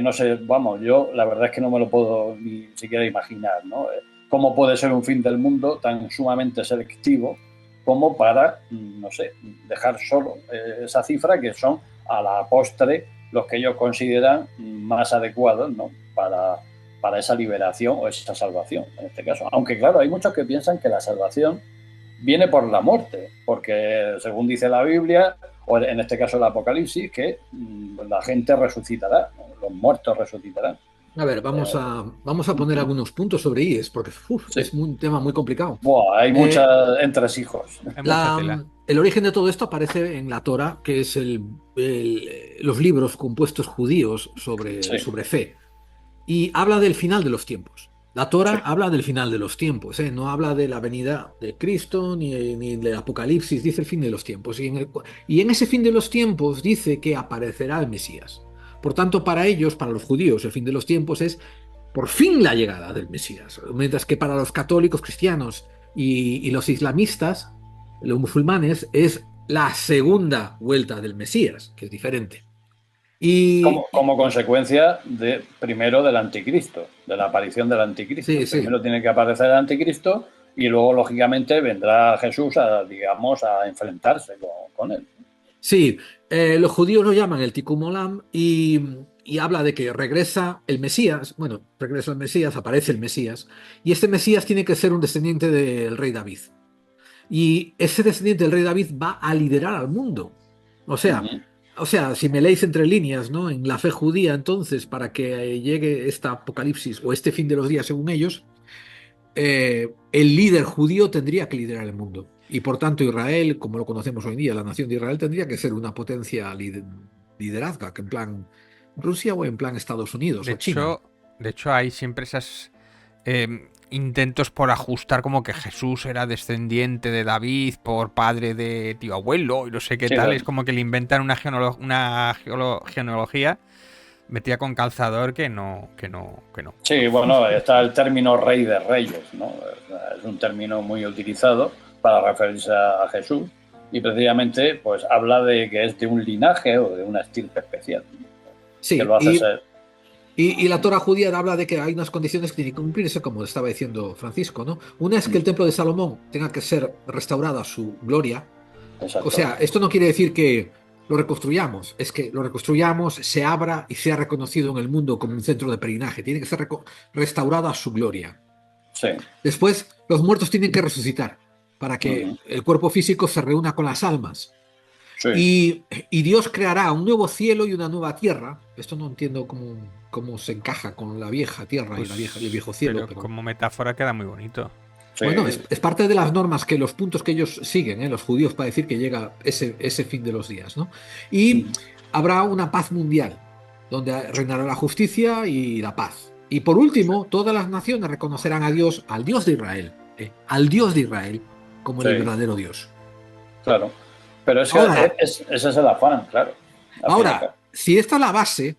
no sé, vamos, yo la verdad es que no me lo puedo ni siquiera imaginar, ¿no? ¿Cómo puede ser un fin del mundo tan sumamente selectivo como para, no sé, dejar solo esa cifra que son a la postre los que ellos consideran más adecuados, ¿no? para esa liberación o esa salvación, en este caso. Aunque, claro, hay muchos que piensan que la salvación viene por la muerte, porque según dice la Biblia, o en este caso el Apocalipsis, que la gente resucitará, ¿no? Los muertos resucitarán. A ver, vamos a poner algunos puntos sobre IES, porque es un tema muy complicado. Hay muchos entresijos. El origen de todo esto aparece en la Torá, que es los libros compuestos judíos sobre fe. Y habla del final de los tiempos. La Torá habla del final de los tiempos, no habla de la venida de Cristo ni del Apocalipsis, dice el fin de los tiempos. Y en ese fin de los tiempos dice que aparecerá el Mesías. Por tanto, para ellos, para los judíos, el fin de los tiempos es por fin la llegada del Mesías. Mientras que para los católicos, cristianos y los islamistas, los musulmanes, es la segunda vuelta del Mesías, que es diferente. Y como consecuencia primero del anticristo, de la aparición del anticristo. Primero tiene que aparecer el anticristo y luego, lógicamente, vendrá Jesús a enfrentarse con él. Sí, los judíos lo llaman el Tikkun Olam y habla de que regresa el Mesías, aparece el Mesías, y este Mesías tiene que ser un descendiente del rey David. Y ese descendiente del rey David va a liderar al mundo. O sea, si me leéis entre líneas, ¿no? En la fe judía, entonces, para que llegue este apocalipsis o este fin de los días, según ellos, el líder judío tendría que liderar el mundo. Y por tanto, Israel, como lo conocemos hoy en día, la nación de Israel tendría que ser una potencia liderazga, que en plan Rusia o en plan Estados Unidos o China. De hecho, hay siempre esas intentos por ajustar como que Jesús era descendiente de David por padre de tío abuelo y no sé qué tal. Claro. Es como que le inventan una genealogía metida con calzador que no. Sí, bueno, está el término rey de reyes, ¿no? Es un término muy utilizado para referirse a Jesús y precisamente pues habla de que es de un linaje o de una estirpe especial. Sí, que lo hace ser. Y la Torá judía habla de que hay unas condiciones que tienen que cumplirse, como estaba diciendo Francisco, ¿no? Una es que el templo de Salomón tenga que ser restaurado a su gloria. O Exacto. sea, esto no quiere decir que lo reconstruyamos, es que lo reconstruyamos, se abra y sea reconocido en el mundo como un centro de peregrinaje. Tiene que ser restaurado a su gloria. Sí. Después, los muertos tienen que resucitar para que Ujú. el cuerpo físico se reúna con las almas. Sí. Y Dios creará un nuevo cielo y una nueva tierra. Esto no entiendo cómo se encaja con la vieja tierra y el Pues, viejo cielo, pero pero como metáfora queda muy bonito. Sí. bueno, es parte de las normas que los puntos que ellos siguen, los judíos, para decir que llega ese fin de los días, ¿no? Y Ujú. habrá una paz mundial, donde reinará la justicia y la paz. Y por último, todas las naciones reconocerán a Dios, al Dios de Israel, al Dios de Israel, como el Sí, verdadero Dios. claro. Pero es que Ahora, ese es el afán, claro. Al fin y al ahora, cabo. si esta es la base,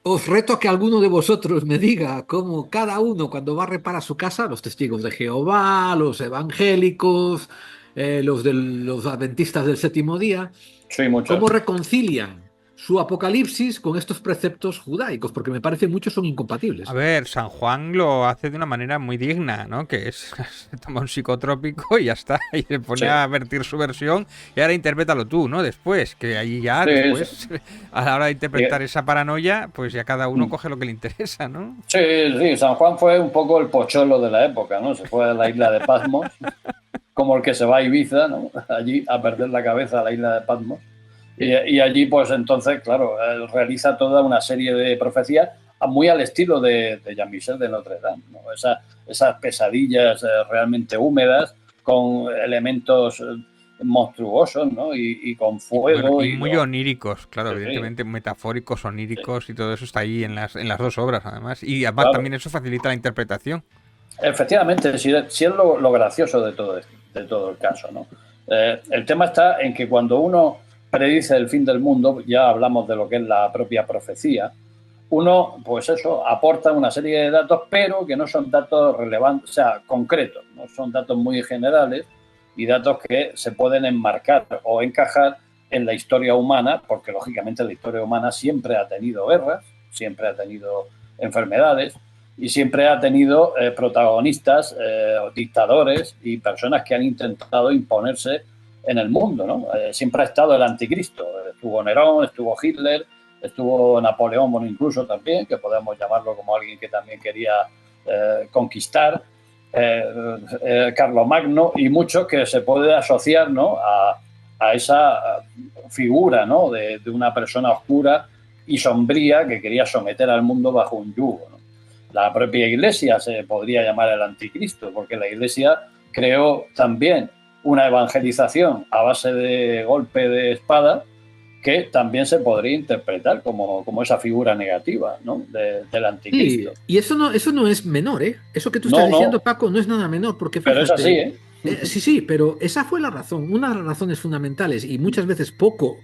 os reto a que alguno de vosotros me diga cómo cada uno cuando va a reparar su casa, los testigos de Jehová, los evangélicos, los adventistas del séptimo día, Sí, muchos. cómo reconcilian su apocalipsis con estos preceptos judaicos, porque me parece muchos son A incompatibles. ver, San Juan lo hace de una manera muy digna, ¿no? Que es, se toma un psicotrópico y ya está, y se pone Sí, a vertir su versión y ahora interprétalo tú, ¿no? Después, que ahí ya, sí, sí. después, a la hora de interpretar Y- esa paranoia, pues ya cada uno mm. coge lo que le interesa, ¿no? Sí, sí, San Juan fue un poco el pocholo de la época, ¿no? Se fue a la isla de Patmos, como el que se va a Ibiza, ¿no? Allí a perder la cabeza a la isla de Patmos. Y allí, pues entonces, claro, realiza toda una serie de profecías muy al estilo de Jean-Michel de Notre Dame, ¿no? Esas pesadillas realmente húmedas con elementos monstruosos, ¿no? Y con Y, bueno, fuego y y muy con... oníricos, claro, Sí, sí, evidentemente metafóricos, sí, oníricos y todo eso está ahí en las dos obras, además. Y además claro. también eso facilita la interpretación. Efectivamente, sí es lo gracioso de todo el caso, ¿no? El tema está en que cuando uno predice el fin del mundo, ya hablamos de lo que es la propia profecía, uno, pues eso, aporta una serie de datos, pero que no son datos relevantes, o sea, concretos, no son datos muy generales y datos que se pueden enmarcar o encajar en la historia humana, porque lógicamente la historia humana siempre ha tenido guerras, siempre ha tenido enfermedades y siempre ha tenido protagonistas, dictadores y personas que han intentado imponerse en el mundo, ¿no? Siempre ha estado el anticristo, estuvo Nerón, estuvo Hitler, estuvo Napoleón, bueno, incluso también, que podemos llamarlo como alguien que también quería conquistar, Carlomagno y muchos que se puede asociar, ¿no? a esa figura, ¿no? De una persona oscura y sombría que quería someter al mundo bajo un yugo, ¿no? La propia Iglesia se podría llamar el anticristo, porque la Iglesia creó también una evangelización a base de golpe de espada que también se podría interpretar como esa figura negativa, ¿no? Del Sí, anticristo. y eso no es menor, ¿eh? Eso que tú estás No, diciendo, no, Paco, no es nada menor, porque pero es así, fíjate, ¿eh? sí, sí, pero esa fue la razón, una de las razones fundamentales y muchas veces poco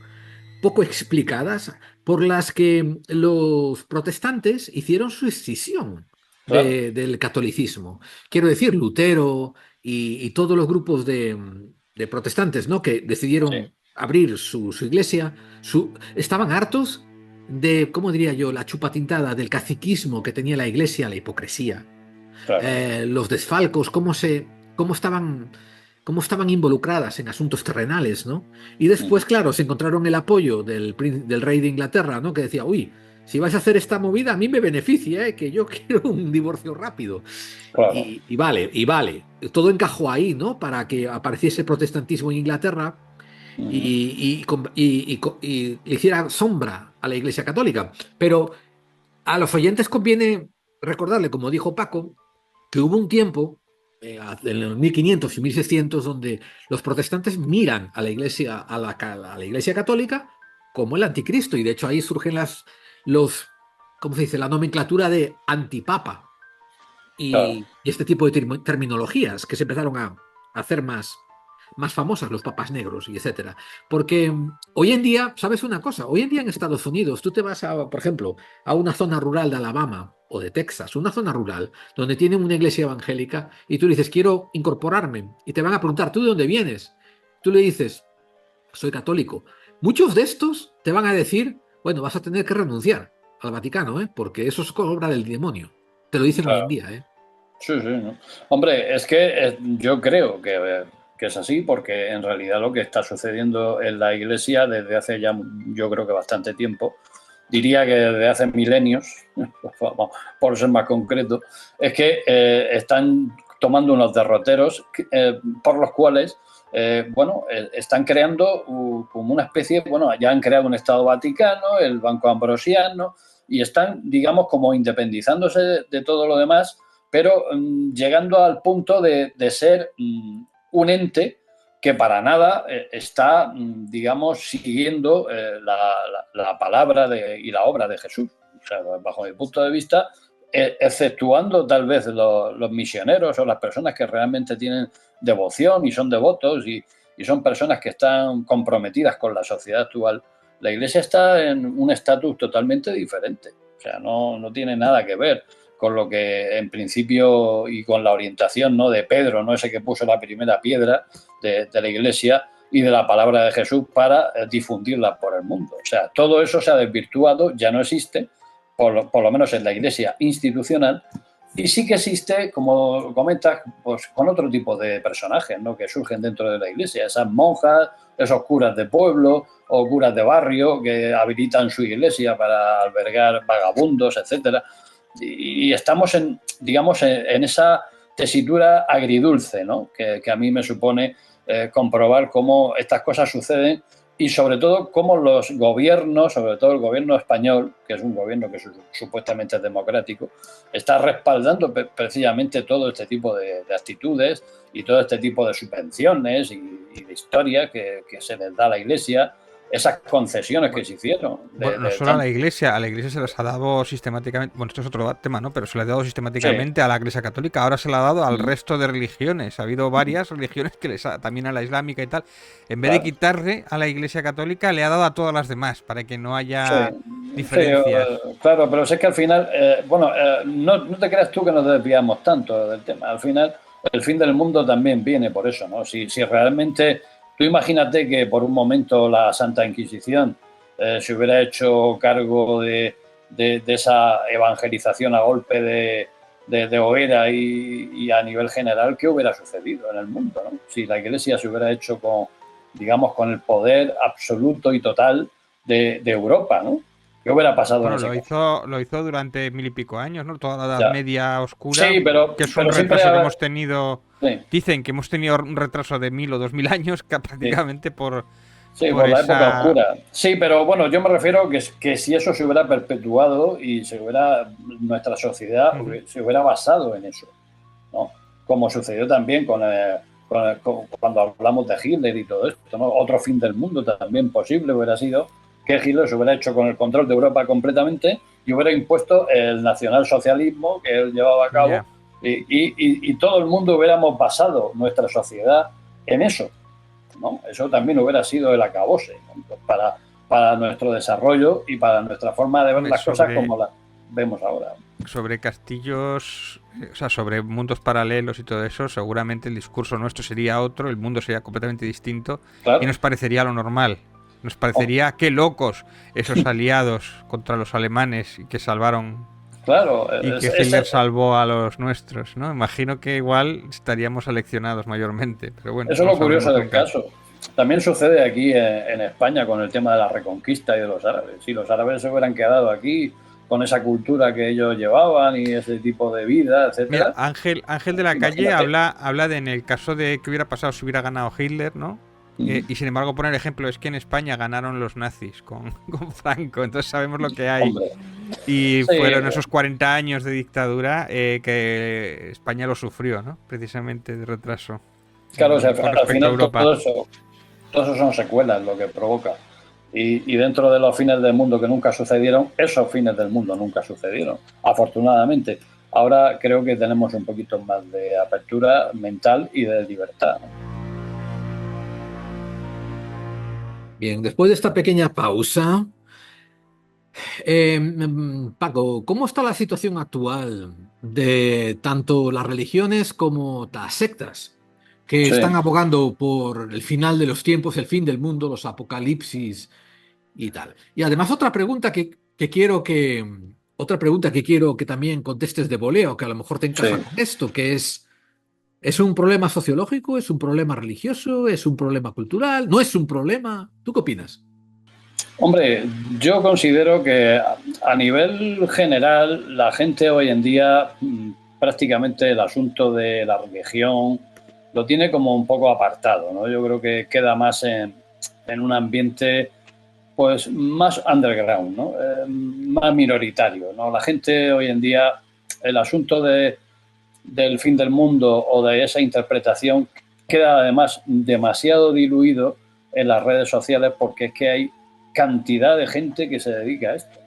explicadas por las que los protestantes hicieron su escisión Claro, del catolicismo. Quiero decir, Lutero y todos los grupos de protestantes, ¿no? Que sí, decidieron abrir su iglesia, estaban hartos de, ¿cómo diría yo?, la chupatintada del caciquismo que tenía la iglesia, la hipocresía, claro. los desfalcos, cómo estaban involucradas en asuntos terrenales, ¿no? Y después, claro, se encontraron el apoyo del rey de Inglaterra, ¿no? Que decía, uy, si vais a hacer esta movida, a mí me beneficia, que yo quiero un divorcio rápido. Claro. Y vale. Todo encajó ahí, ¿no? Para que apareciese el protestantismo en Inglaterra Ujú. y le hiciera sombra a la Iglesia Católica. Pero a los oyentes conviene recordarle, como dijo Paco, que hubo un tiempo, en los 1500 y 1600, donde los protestantes miran a la iglesia, a la iglesia católica como el anticristo, y de hecho ahí surgen ¿cómo se dice?, la nomenclatura de antipapa Claro. y este tipo de terminologías que se empezaron a hacer más famosas, los papas negros y etcétera. Porque hoy en día, ¿sabes una cosa? Hoy en día en Estados Unidos, tú te vas por ejemplo, a una zona rural de Alabama o de Texas, una zona rural donde tienen una iglesia evangélica y tú dices, quiero incorporarme, y te van a preguntar, ¿tú de dónde vienes? Tú le dices, soy católico. Muchos de estos te van a decir, bueno, vas a tener que renunciar. al Vaticano, ¿eh? Porque eso es obra del demonio. Te lo dicen hoy en Claro. día, ¿eh? Sí, sí, ¿no? Hombre, es que yo creo que es así, porque en realidad lo que está sucediendo en la Iglesia desde hace ya, yo creo que bastante tiempo, diría que desde hace milenios, por ser más concreto, es que están tomando unos derroteros por los cuales, bueno, están creando como una especie, bueno, ya han creado un Estado Vaticano, el Banco Ambrosiano, y están, digamos, como independizándose de todo lo demás, pero llegando al punto de ser un ente que para nada está, digamos, siguiendo la palabra y la obra de Jesús. O sea, bajo mi punto de vista, exceptuando tal vez los misioneros o las personas que realmente tienen devoción y son devotos y son personas que están comprometidas con la sociedad actual, la Iglesia está en un estatus totalmente diferente. O sea, no tiene nada que ver con lo que en principio y con la orientación, ¿no?, de Pedro, ¿no?, ese que puso la primera piedra de la Iglesia y de la palabra de Jesús para difundirla por el mundo. O sea, todo eso se ha desvirtuado, ya no existe, por lo menos en la Iglesia institucional, y sí que existe, como comentas, pues con otro tipo de personajes, ¿no?, que surgen dentro de la Iglesia, esas monjas, esos curas de pueblo o curas de barrio que habilitan su iglesia para albergar vagabundos, etcétera. Y estamos digamos, en esa tesitura agridulce, ¿no?, que a mí me supone comprobar cómo estas cosas suceden y sobre todo cómo los gobiernos, sobre todo el gobierno español, que es un gobierno que supuestamente es democrático, está respaldando precisamente todo este tipo de actitudes y todo este tipo de subvenciones y de historias que se les da a la Iglesia, esas concesiones que Bueno, se hicieron. bueno, no solo a la iglesia se les ha dado sistemáticamente, bueno, esto es otro tema, ¿no? Pero se le ha dado Sí. sistemáticamente a la iglesia católica, ahora se le ha dado al resto de religiones. Ha habido varias religiones que también a la islámica y tal. En vez de Claro. quitarle a la iglesia católica, le ha dado a todas las demás, para que no Sí, haya sí, diferencias. claro, pero es que al final, bueno, no te creas tú que nos desviamos tanto del tema. Al final, el fin del mundo también viene por eso, ¿no? Si realmente, tú imagínate que por un momento la Santa Inquisición se hubiera hecho cargo de esa evangelización a golpe de hoguera y a nivel general, ¿qué hubiera sucedido en el mundo, ¿no? Si la Iglesia se hubiera hecho con, digamos, con el poder absoluto y total de Europa, ¿no? ¿Qué hubiera pasado en Bueno, ese caso? lo hizo durante 1000 y pico años, ¿no? Toda la Edad Ya. Media oscura, Sí, que es un pero siempre retraso que hemos tenido. sí, Dicen que hemos tenido un retraso de 1000 o 2000 años, que sí, prácticamente sí, por por la época esa. oscura. Sí, pero bueno, yo me refiero que si eso se hubiera perpetuado y nuestra sociedad Ujú. se hubiera basado en eso, ¿no? Como sucedió también cuando hablamos de Hitler y todo esto, ¿no? Otro fin del mundo también posible hubiera sido que Hitler se hubiera hecho con el control de Europa completamente y hubiera impuesto el nacionalsocialismo que él llevaba a cabo Ya. y todo el mundo hubiéramos basado nuestra sociedad en eso, ¿no? Eso también hubiera sido el acabose, ¿no?, para nuestro desarrollo y para nuestra forma de ver Hombre, las cosas como las vemos ahora. sobre castillos, o sea, sobre mundos paralelos y todo eso, seguramente el discurso nuestro sería otro, el mundo sería completamente distinto y Claro. nos parecería lo normal. Nos Oh, parecería qué locos esos aliados contra los alemanes y que salvaron claro, y que Hitler salvó a los nuestros, ¿no? Imagino que igual estaríamos aleccionados mayormente, pero bueno, eso es no lo lo curioso sabremos del nunca. caso. También sucede aquí en España con el tema de la reconquista y de los árabes. Si los árabes se hubieran quedado aquí con esa cultura que ellos llevaban y ese tipo de vida, Mira, etcétera, Ángel de la Calle imagínate. habla de en el caso de que hubiera pasado si hubiera ganado Hitler, ¿no? Y sin embargo, poner ejemplo es que en España ganaron los nazis con Franco, entonces sabemos lo que hay. Hombre, Y sí, fueron esos 40 años de dictadura que España lo sufrió, ¿no? Precisamente de retraso claro, o sea, con al respecto a final Europa. todo eso son secuelas lo que provoca. Y dentro de los fines del mundo que nunca sucedieron, esos fines del mundo nunca sucedieron, afortunadamente. Ahora creo que tenemos un poquito más de apertura mental y de libertad, ¿no? Bien, después de esta pequeña pausa, Paco, ¿cómo está la situación actual de tanto las religiones como las sectas que Sí, están abogando por el final de los tiempos, el fin del mundo, los apocalipsis y tal? Y además otra pregunta que que quiero que... Otra pregunta que quiero que también contestes de voleo, que a lo mejor te encaja Sí. con esto, que ¿es un problema sociológico? ¿Es un problema religioso? ¿Es un problema cultural? ¿No es un problema? ¿Tú qué opinas? Hombre, yo considero que a nivel general la gente hoy en día prácticamente el asunto de la religión lo tiene como un poco apartado, ¿no? Yo creo que queda más en un ambiente pues más underground, ¿no? Más minoritario, ¿no? La gente hoy en día, el asunto del fin del mundo o de esa interpretación queda además demasiado diluido en las redes sociales porque es que hay cantidad de gente que se dedica a esto.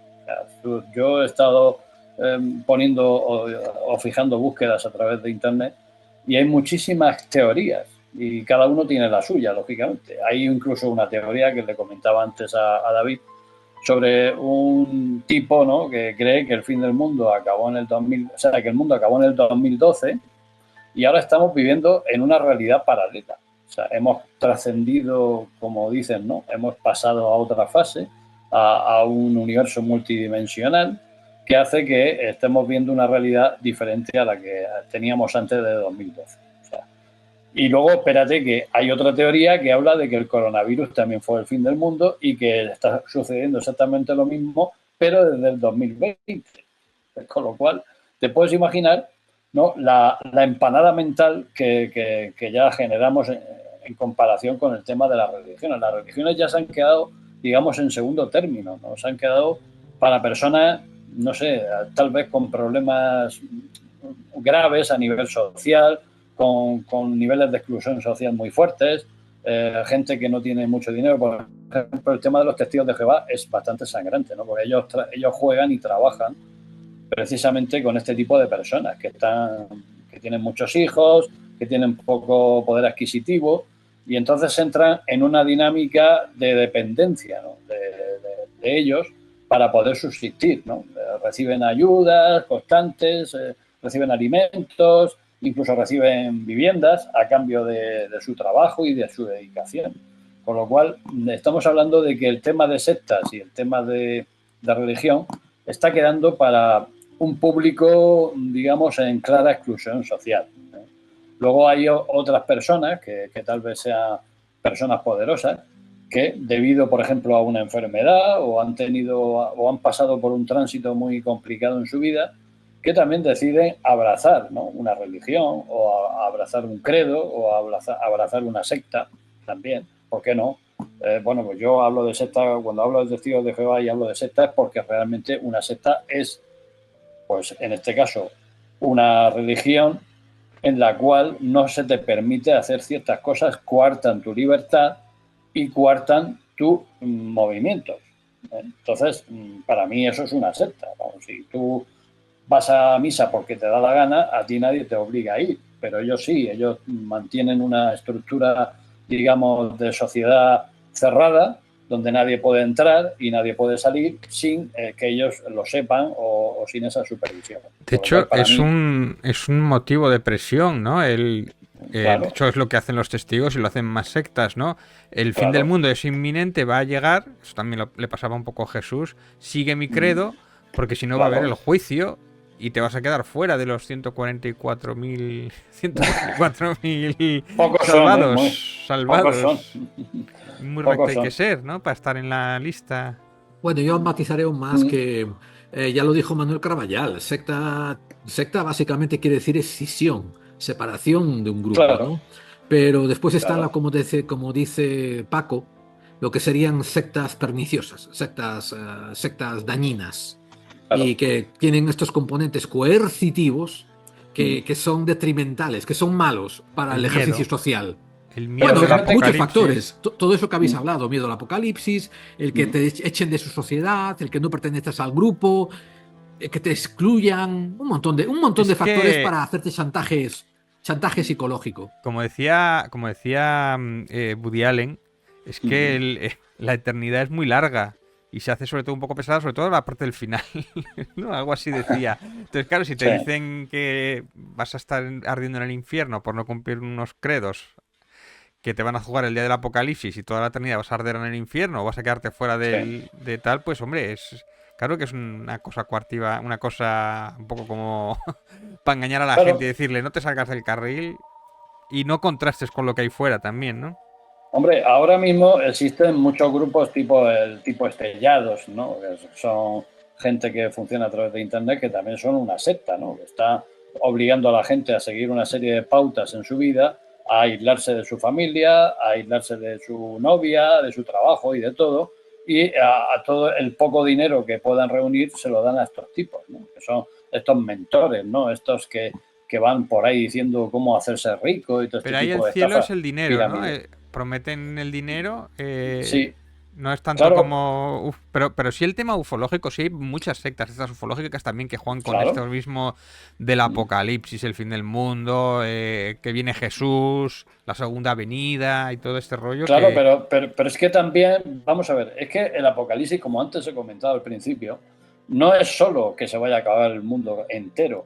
O sea, yo he estado poniendo o fijando búsquedas a través de Internet y hay muchísimas teorías y cada uno tiene la suya, lógicamente. Hay incluso una teoría que le comentaba antes a David sobre un tipo, ¿no?, que cree que el fin del mundo acabó en el 2000, o sea, que el mundo acabó en el 2012 y ahora estamos viviendo en una realidad paralela. O sea, hemos trascendido, como dicen, ¿no? Hemos pasado a otra fase, a un universo multidimensional que hace que estemos viendo una realidad diferente a la que teníamos antes de 2012. O sea, y luego, espérate, que hay otra teoría que habla de que el coronavirus también fue el fin del mundo y que está sucediendo exactamente lo mismo, pero desde el 2020. Con lo cual, te puedes imaginar, ¿no?, la empanada mental que ya generamos en comparación con el tema de las religiones. Las religiones ya se han quedado, digamos, en segundo término, ¿no? Se han quedado para personas, no sé, tal vez con problemas graves a nivel social, con niveles de exclusión social muy fuertes, gente que no tiene mucho dinero. Por ejemplo, el tema de los testigos de Jehová es bastante sangrante, ¿no? Porque ellos juegan y trabajan precisamente con este tipo de personas que tienen muchos hijos, que tienen poco poder adquisitivo y entonces entran en una dinámica de dependencia, ¿no?, de ellos para poder subsistir, ¿no? Reciben ayudas constantes, reciben alimentos, incluso reciben viviendas a cambio de su trabajo y de su dedicación. Con lo cual, estamos hablando de que el tema de sectas y el tema de religión está quedando para un público, digamos, en clara exclusión social. Luego hay otras personas que tal vez sean personas poderosas que debido, por ejemplo, a una enfermedad o han tenido o han pasado por un tránsito muy complicado en su vida, que también deciden abrazar, ¿no?, una religión o abrazar un credo o abrazar una secta también. ¿Por qué no? Bueno, pues yo hablo de secta, cuando hablo de testigos de Jehová y hablo de secta es porque realmente una secta es, pues en este caso, una religión en la cual no se te permite hacer ciertas cosas, coartan tu libertad y coartan tus movimientos. Entonces, para mí eso es una secta. Vamos, si tú vas a misa porque te da la gana, a ti nadie te obliga a ir, pero ellos sí, ellos mantienen una estructura, digamos, de sociedad cerrada, donde nadie puede entrar y nadie puede salir sin que ellos lo sepan o sin esa supervisión. De Con lo cual, hecho, para mí, es un motivo de presión, ¿no? De claro, hecho, es lo que hacen los testigos y lo hacen más sectas, ¿no? El fin del claro. mundo es inminente, va a llegar, eso también le pasaba un poco a Jesús, sigue mi credo, porque si no va a haber Claro, el juicio y te vas a quedar fuera de los 144.000 144.000 pocos son, ¿eh? salvados, Pocos son, salvados. Muy recto pocos hay que son. ser, ¿no? Para estar en la lista. Bueno, yo matizaré aún más que ya lo dijo Manuel Carvallal, secta básicamente quiere decir escisión, separación de un grupo, Claro, ¿no? Pero después están, claro, como dice Paco, lo que serían sectas perniciosas, sectas dañinas, y claro. que tienen estos componentes coercitivos que son detrimentales, que son malos para El el ejercicio miedo. social. El Pero miedo Bueno, del fíjate, muchos apocalipsis. factores. Todo eso que habéis hablado, miedo al apocalipsis, el que te echen de su sociedad, el que no perteneces al grupo, el que te excluyan, un montón de Es factores que, para hacerte chantaje psicológico. como decía Woody Allen, es que la eternidad es muy larga y se hace sobre todo un poco pesada, sobre todo la parte del final, ¿no? Algo así decía. Entonces, claro, si te sí, dicen que vas a estar ardiendo en el infierno por no cumplir unos credos que te van a jugar el día del apocalipsis y toda la eternidad vas a arder en el infierno o vas a quedarte fuera sí. de tal, pues hombre, Claro que es una cosa coactiva, una cosa un poco como para engañar a la gente y Claro, decirle no te salgas del carril y no contrastes con lo que hay fuera también, ¿no? hombre, ahora mismo existen muchos grupos tipo el tipo estrellados, ¿no? Que son gente que funciona a través de internet que también son una secta, ¿no? Que está obligando a la gente a seguir una serie de pautas en su vida, a aislarse de su familia, a aislarse de su novia, de su trabajo y de todo, y a todo el poco dinero que puedan reunir se lo dan a estos tipos, ¿no? Que son estos mentores, ¿no? Estos que van por ahí diciendo cómo hacerse rico y todo este Pero ahí el tipo de cielo es estafas el dinero, ¿no? pirámides. Prometen el dinero, Sí, no es tanto claro, como... pero sí el tema ufológico, sí hay muchas sectas estas ufológicas también que juegan con esto claro, mismo del apocalipsis, el fin del mundo, que viene Jesús, la segunda venida y todo este rollo claro, que... pero es que también, vamos a ver, es que el apocalipsis, como antes he comentado al principio, no es solo que se vaya a acabar el mundo entero.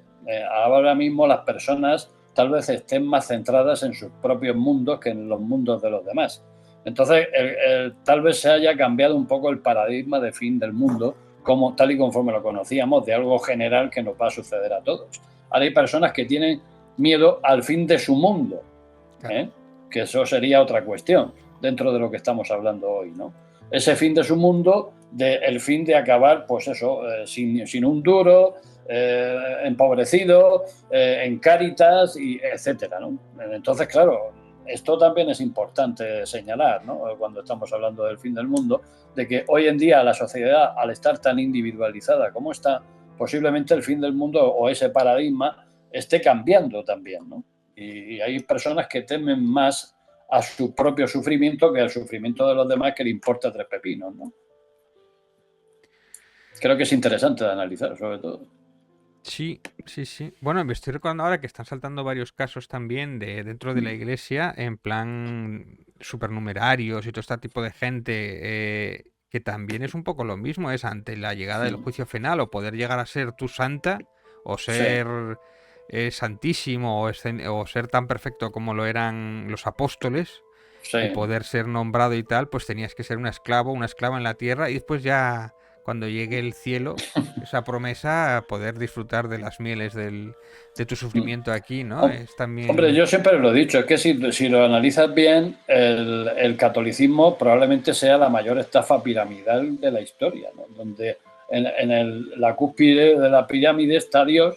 Ahora mismo las personas tal vez estén más centradas en sus propios mundos que en los mundos de los demás. Entonces, tal vez se haya cambiado un poco el paradigma de fin del mundo, como tal y conforme lo conocíamos, de algo general que nos va a suceder a todos. Ahora hay personas que tienen miedo al fin de su mundo, Claro. ¿eh? Que eso sería otra cuestión dentro de lo que estamos hablando hoy, ¿no? Ese fin de su mundo, el fin de acabar, pues eso, sin un duro, empobrecido, en Cáritas, y etcétera, ¿no? Entonces, claro, esto también es importante señalar, ¿no? Cuando estamos hablando del fin del mundo, de que hoy en día la sociedad, al estar tan individualizada como está, posiblemente el fin del mundo o ese paradigma esté cambiando también, ¿no? Y hay personas que temen más a su propio sufrimiento que al sufrimiento de los demás, que le importa tres pepinos, ¿no? Creo que es interesante de analizar, sobre todo. Sí, sí, sí. Bueno, me estoy recordando ahora que están saltando varios casos también de dentro de la iglesia, en plan supernumerarios y todo este tipo de gente, que también es un poco lo mismo, es ante la llegada del juicio final o poder llegar a ser tú santa o Sí, ser santísimo o ser tan perfecto como lo eran los apóstoles y sí. poder ser nombrado y tal, pues tenías que ser un esclavo, una esclava en la tierra y después ya cuando llegue el cielo, esa promesa, poder disfrutar de las mieles de tu sufrimiento aquí, ¿no? Es Hombre, también... yo siempre lo he dicho, es que si lo analizas bien, el catolicismo probablemente sea la mayor estafa piramidal de la historia, ¿no? Donde la cúspide de la pirámide está Dios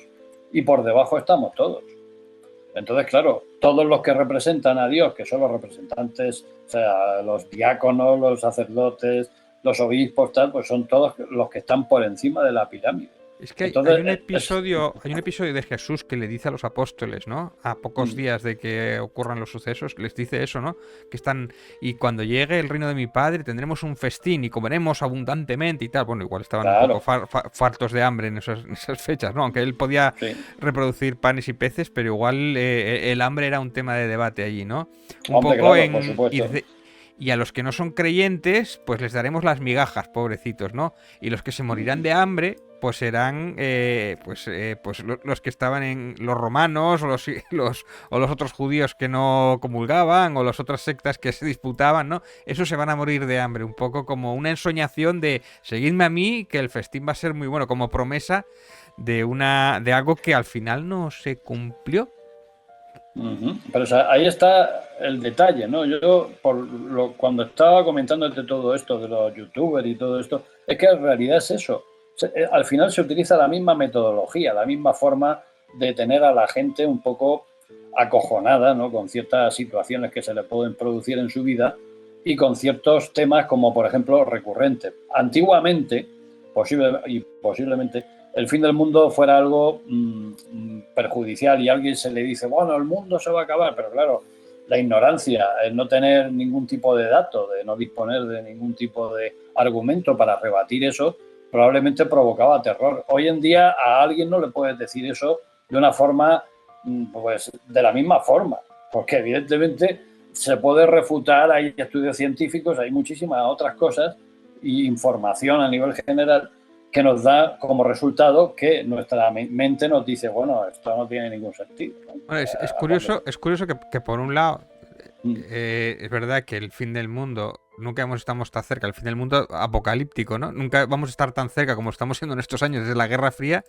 y por debajo estamos todos. Entonces, claro, todos los que representan a Dios, que son los representantes, o sea, los diáconos, los sacerdotes, los obispos, tal, pues son todos los que están por encima de la pirámide. Es que Entonces, hay un episodio de Jesús que le dice a los apóstoles, ¿no? A pocos días de que ocurran los sucesos, les dice eso, ¿no? Que están, y cuando llegue el reino de mi padre tendremos un festín y comeremos abundantemente y tal. Bueno, igual estaban un poco claro, fartos de hambre en esas fechas, ¿no? Aunque él podía sí. reproducir panes y peces, pero igual el hambre era un tema de debate allí, ¿no? Un Hombre, poco claro, por en... supuesto. Y a los que no son creyentes, pues les daremos las migajas, pobrecitos, ¿no? Y los que se morirán de hambre, pues serán los que estaban en los romanos o los otros judíos que no comulgaban o las otras sectas que se disputaban, ¿no? Esos se van a morir de hambre, un poco como una ensoñación de seguidme a mí, que el festín va a ser muy bueno, como promesa de algo que al final no se cumplió. Pero o sea, ahí está el detalle, ¿no? Yo, cuando estaba comentando todo esto de los youtubers y todo esto, es que en realidad es eso. Al final se utiliza la misma metodología, la misma forma de tener a la gente un poco acojonada, ¿no? Con ciertas situaciones que se le pueden producir en su vida y con ciertos temas como, por ejemplo, recurrentes. Antiguamente, posiblemente, el fin del mundo fuera algo perjudicial y a alguien se le dice, bueno, el mundo se va a acabar, pero claro, la ignorancia, el no tener ningún tipo de dato, de no disponer de ningún tipo de argumento para rebatir eso, probablemente provocaba terror. Hoy en día a alguien no le puedes decir eso de una forma, pues de la misma forma, porque evidentemente se puede refutar, hay estudios científicos, hay muchísimas otras cosas y información a nivel general que nos da como resultado que nuestra mente nos dice, bueno, esto no tiene ningún sentido, ¿no? Bueno, es curioso que por un lado es verdad que el fin del mundo nunca estamos tan cerca, el fin del mundo apocalíptico, ¿no? Nunca vamos a estar tan cerca como estamos siendo en estos años desde la Guerra Fría,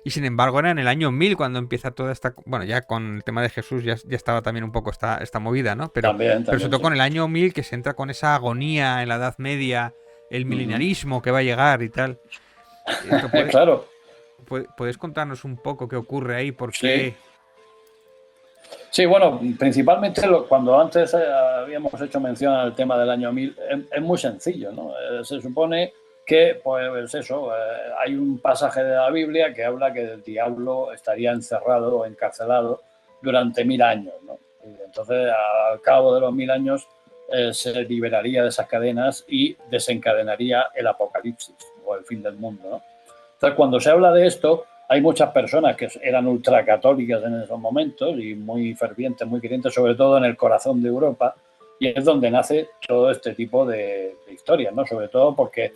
y sin embargo era en el año 1000 cuando empieza toda esta... Bueno, ya con el tema de Jesús ya estaba también un poco esta movida, ¿no? También, Pero sobre también, todo sí. con el año 1000 que se entra con esa agonía en la Edad Media, el Ujú. milenarismo que va a llegar y tal. Esto Claro, ¿Puedes contarnos un poco qué ocurre ahí? ¿Por sí. qué? Sí, bueno, principalmente cuando antes habíamos hecho mención al tema del año 1000, es muy sencillo, ¿no? Se supone que, pues eso, hay un pasaje de la Biblia que habla que el diablo estaría encerrado o encarcelado durante 1000 años, ¿no? Y entonces, al cabo de los 1000 años, se liberaría de esas cadenas y desencadenaría el apocalipsis o el fin del mundo, ¿no? Entonces, cuando se habla de esto, hay muchas personas que eran ultracatólicas en esos momentos y muy fervientes, muy creyentes, sobre todo en el corazón de Europa, y es donde nace todo este tipo de historias, ¿no? Sobre todo porque,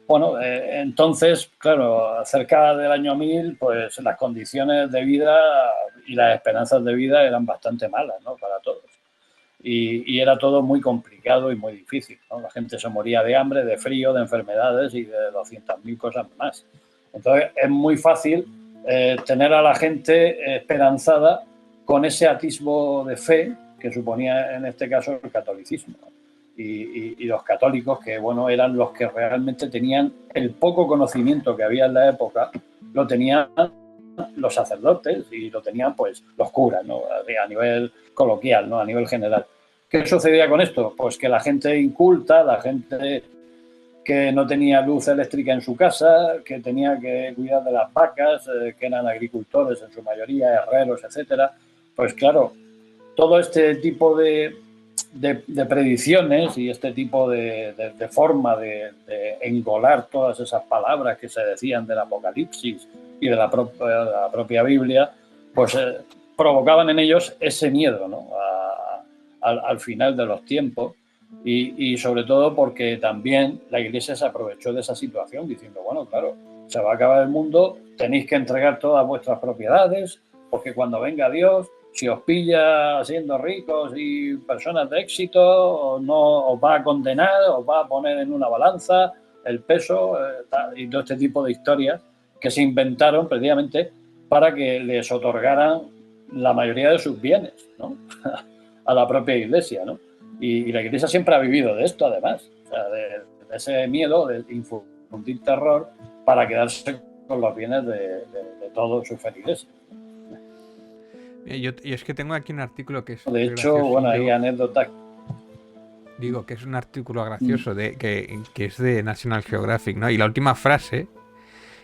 bueno, entonces, claro, cerca del año 1000, pues las condiciones de vida y las esperanzas de vida eran bastante malas, ¿no? Para todos. Y era todo muy complicado y muy difícil, ¿no? La gente se moría de hambre, de frío, de enfermedades y de 200.000 cosas más. Entonces es muy fácil tener a la gente esperanzada con ese atisbo de fe que suponía en este caso el catolicismo. Y los católicos, que bueno, eran los que realmente tenían el poco conocimiento que había en la época, lo tenían los sacerdotes y lo tenían pues los curas, ¿no? A nivel coloquial, ¿no? A nivel general. ¿Qué sucedía con esto? Pues que la gente inculta, la gente que no tenía luz eléctrica en su casa, que tenía que cuidar de las vacas, que eran agricultores en su mayoría, herreros, etcétera, pues claro, todo este tipo de predicciones y este tipo de forma de engolar todas esas palabras que se decían del Apocalipsis y de la propia Biblia, pues provocaban en ellos ese miedo, ¿no? Al final de los tiempos y sobre todo porque también la Iglesia se aprovechó de esa situación diciendo, bueno, claro, se va a acabar el mundo, tenéis que entregar todas vuestras propiedades, porque cuando venga Dios, si os pilla siendo ricos y personas de éxito, no os va a condenar, os va a poner en una balanza el peso y todo este tipo de historias que se inventaron precisamente para que les otorgaran la mayoría de sus bienes, ¿no? A la propia Iglesia, ¿no? Y la Iglesia siempre ha vivido de esto, además, o sea, de ese miedo, de infundir terror para quedarse con los bienes de todos sus feligreses. Y es que tengo aquí un artículo que De es hecho, bueno, hay graciosillo. anécdotas. Digo que es un artículo gracioso que es de National Geographic, ¿no? Y la última frase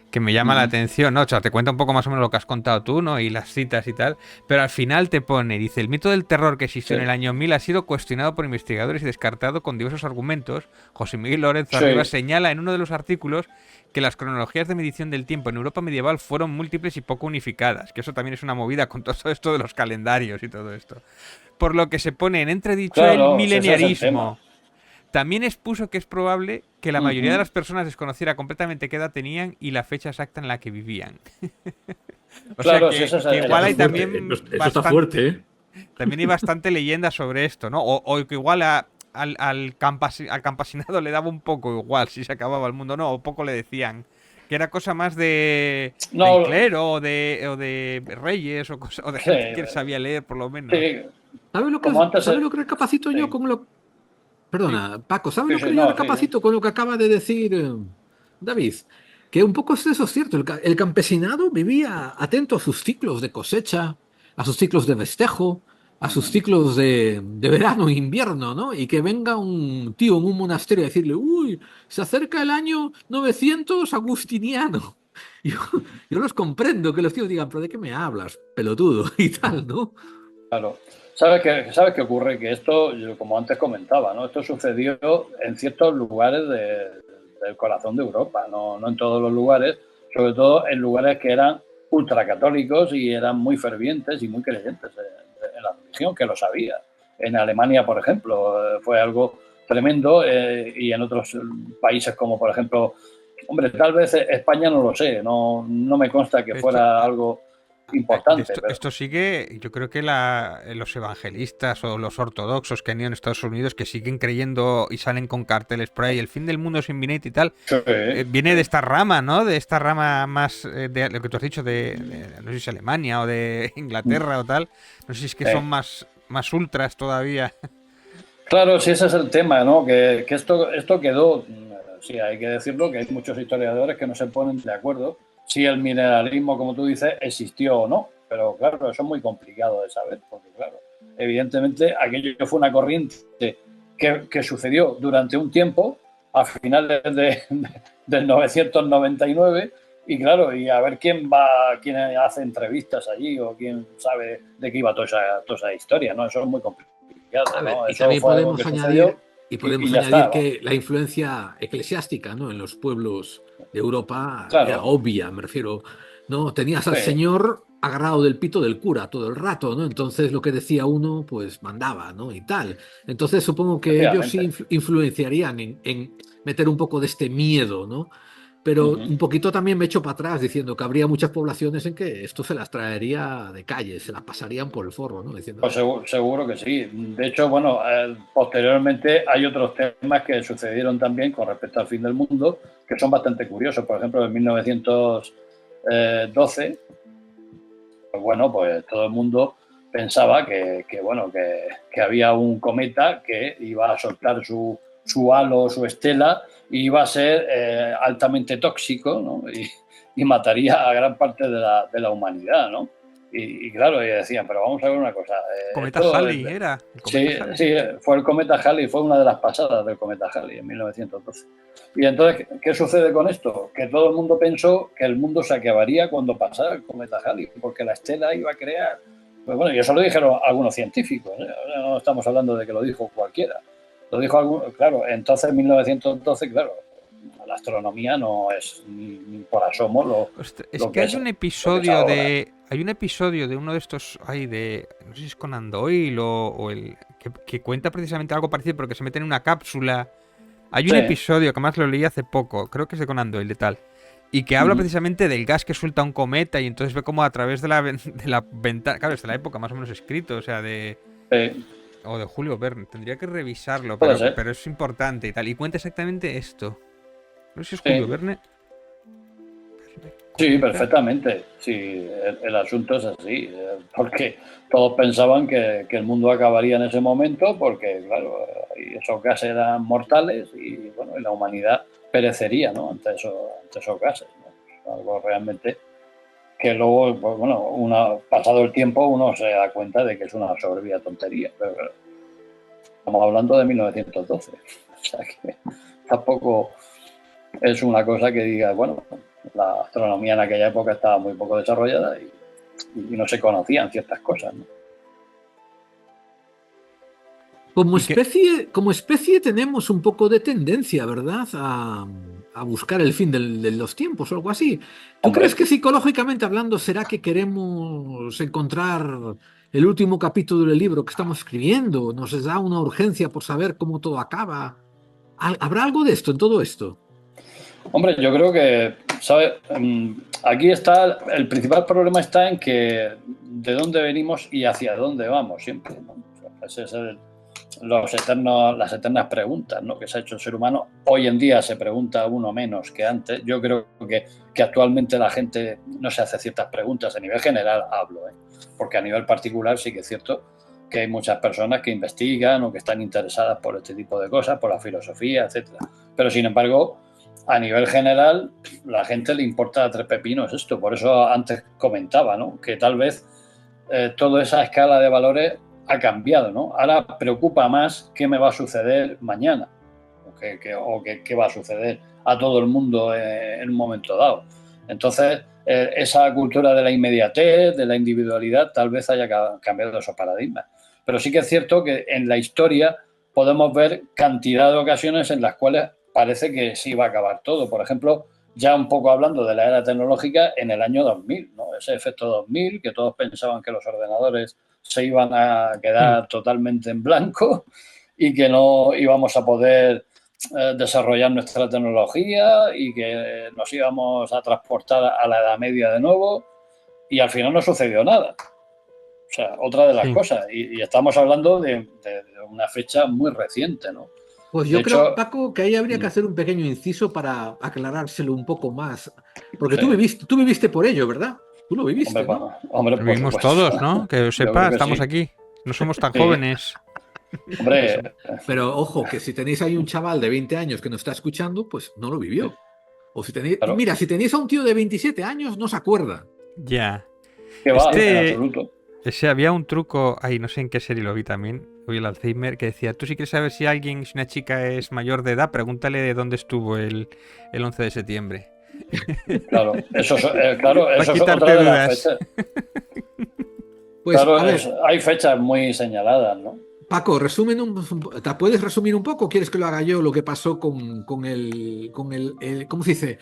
que me llama la atención, ¿no? O sea, te cuenta un poco más o menos lo que has contado tú, ¿no? Y las citas y tal, pero al final te pone, dice, el mito del terror que existió Sí, en el año 1000 ha sido cuestionado por investigadores y descartado con diversos argumentos. José Miguel Lorenzo Arriba sí, señala en uno de los artículos que las cronologías de medición del tiempo en Europa medieval fueron múltiples y poco unificadas, que eso también es una movida con todo esto de los calendarios y todo esto. Por lo que se pone en entredicho el claro, ese es el tema. mileniarismo. También expuso que es probable que la mayoría de las personas desconociera completamente qué edad tenían y la fecha exacta en la que vivían. O sea Claro, si ese es que el igual Está hay asunto. fuerte, también eso está fuerte, ¿eh? también hay bastante leyenda sobre esto, ¿no? O que igual al campesinado le daba un poco igual si se acababa el mundo, ¿no? O poco le decían. Que era cosa más del No, clero o de reyes o de sí, gente que sabía leer, por lo menos. sí, como antes. ¿Sabe lo que recapacito yo Sí, con lo... Sí, Perdona, Paco, ¿sabe sí, lo sí, que yo no, sí. recapacito con lo que acaba de decir David? Que un poco es eso, es cierto. El campesinado vivía atento a sus ciclos de cosecha, a sus ciclos de festejo, a sus ciclos de verano e invierno, ¿no? Y que venga un tío en un monasterio a decirle, uy, se acerca el año 900 agustiniano. Yo, yo los comprendo que los tíos digan, pero ¿de qué me hablas, pelotudo? Y tal, ¿no? Claro. ¿Sabes qué ocurre? Que esto, como antes comentaba, ¿no? Esto sucedió en ciertos lugares del corazón de Europa, no en todos los lugares, sobre todo en lugares que eran ultracatólicos y eran muy fervientes y muy creyentes en la religión, que lo sabía. En Alemania, por ejemplo, fue algo tremendo y en otros países como, por ejemplo, hombre, tal vez España no lo sé, no me consta que de hecho, fuera algo... importante. Esto sigue, yo creo que los evangelistas o los ortodoxos que han ido en Estados Unidos, que siguen creyendo y salen con carteles por ahí, el fin del mundo es inminente y tal, Sí, viene de esta rama, ¿no? De esta rama más, de lo que tú has dicho, no sé si es Alemania o de Inglaterra o tal, no sé si es que son más ultras todavía. Claro, sí, ese es el tema, ¿no? Que esto quedó, sí, hay que decirlo, que hay muchos historiadores que no se ponen de acuerdo si el mineralismo, como tú dices, existió o no. Pero claro, eso es muy complicado de saber, porque claro, evidentemente aquello fue una corriente que sucedió durante un tiempo, a finales del 999, y claro, y a ver quién hace entrevistas allí o quién sabe de qué iba toda esa historia, ¿no? Eso es muy complicado. A ver, ¿no? y Eso también fue algo podemos que sucedió añadir, y ya está, ¿no? que la influencia eclesiástica, ¿no? En los pueblos de Europa era Claro, obvia, me refiero, ¿no? Tenías al sí, señor agarrado del pito del cura todo el rato, ¿no? Entonces lo que decía uno, pues mandaba, ¿no? Y tal. Entonces supongo que ellos sí efectivamente. influenciarían en meter un poco de este miedo, ¿no? Pero Uh-huh. un poquito también me echo para atrás diciendo que habría muchas poblaciones en que esto se las traería de calle, se las pasarían por el forro, ¿no? Diciendo, Pues seguro que sí. De hecho, bueno, posteriormente hay otros temas que sucedieron también con respecto al fin del mundo que son bastante curiosos. Por ejemplo, en 1912, pues bueno, pues todo el mundo pensaba que había un cometa que iba a soltar su halo, su estela, y iba a ser altamente tóxico, ¿no? Y mataría a gran parte de la humanidad, ¿no? Y claro, y decían, pero vamos a ver una cosa, Cometa esto Halley era, el cometa sí, Halley. sí, fue el cometa Halley, fue una de las pasadas del cometa Halley en 1912. Y entonces, ¿qué sucede con esto? Que todo el mundo pensó que el mundo se acabaría cuando pasara el cometa Halley, porque la estela iba a crear. Pues bueno, y eso lo dijeron algunos científicos, ¿eh? No estamos hablando de que lo dijo cualquiera. Lo dijo claro, entonces en 1912, claro, la astronomía no es ni por asomo Ostras, es lo que que hay es, un lo que es episodio ahora. de. Hay un episodio de uno de estos. No sé si es Conan Doyle o el. Que cuenta precisamente algo parecido, porque se mete en una cápsula. Hay un Sí. episodio que más lo leí hace poco, creo que es de Conan Doyle, de tal. Y que habla Uh-huh. precisamente del gas que suelta un cometa y entonces ve como a través de la ventana. Claro, es de la época más o menos escrito, o sea, de. O de Julio Verne. Tendría que revisarlo, Puede ser. pero es importante y tal. Y cuenta exactamente esto. No sé si es Julio Sí. Verne. Sí, Cometa. perfectamente. Sí, el asunto es así, porque todos pensaban que el mundo acabaría en ese momento, porque, claro, y esos gases eran mortales y, bueno, y la humanidad perecería, ¿no? Ante esos gases, ¿no? Algo realmente que luego, pues, bueno, pasado el tiempo, uno se da cuenta de que es una soberbia tontería, pero estamos hablando de 1912. O sea que tampoco es una cosa que diga, bueno, la astronomía en aquella época estaba muy poco desarrollada y no se conocían ciertas cosas, ¿no? Y que. Como especie tenemos un poco de tendencia, ¿verdad? A buscar el fin de los tiempos o algo así. ¿Tú crees Hombre, que psicológicamente hablando será que queremos encontrar el último capítulo del libro que estamos escribiendo? ¿Nos da una urgencia por saber cómo todo acaba? ¿Habrá algo de esto en todo esto? hombre, yo creo que, ¿sabes? Aquí está, el principal problema está en que de dónde venimos y hacia dónde vamos siempre, ¿no? O sea, ese es las eternas preguntas, ¿no? Que se ha hecho el ser humano. Hoy en día se pregunta uno menos que antes. Yo creo que actualmente la gente no se hace ciertas preguntas. A nivel general hablo, ¿eh? Porque a nivel particular sí que es cierto que hay muchas personas que investigan o que están interesadas por este tipo de cosas, por la filosofía, etcétera. Pero sin embargo, a nivel general, la gente le importa tres pepinos esto. Por eso antes comentaba, ¿no? Que tal vez toda esa escala de valores ha cambiado, ¿no? Ahora preocupa más qué me va a suceder mañana o qué va a suceder a todo el mundo en un momento dado. Entonces, esa cultura de la inmediatez, de la individualidad, tal vez haya cambiado esos paradigmas. Pero sí que es cierto que en la historia podemos ver cantidad de ocasiones en las cuales parece que sí va a acabar todo. Por ejemplo, ya un poco hablando de la era tecnológica, en el año 2000, ¿no? Ese efecto 2000, que todos pensaban que los ordenadores se iban a Hmm. quedar totalmente en blanco y que no íbamos a poder desarrollar nuestra tecnología y que nos íbamos a transportar a la Edad Media de nuevo. y al final no sucedió nada. O sea, otra de las cosas. Y estamos hablando de una fecha muy reciente, ¿no? Pues yo creo, Paco, que ahí habría que hacer un pequeño inciso para aclarárselo un poco más. Porque Sí. tú viviste por ello, ¿verdad? Tú lo viviste, Hombre, ¿no? hombre, Lo por vivimos supuesto. todos, ¿no? Que Yo sepa, creo que estamos sí. aquí. No somos tan Sí. jóvenes. Hombre, Pero ojo, que si tenéis ahí un chaval de 20 años que nos está escuchando, pues no lo vivió. O si tenéis, claro, mira, si tenéis a un tío de 27 años, no se acuerda. Ya. que va, en absoluto. Había un truco, ahí no sé en qué serie lo vi también, hoy el Alzheimer, que decía, tú si quieres saber si una chica es mayor de edad, pregúntale de dónde estuvo el 11 de septiembre. Claro, eso es quitarte otra de las dudas. fechas. Pues, Claro, a ver, hay fechas muy señaladas, ¿no? Paco, ¿te puedes resumir un poco o quieres que lo haga yo lo que pasó ¿cómo se dice?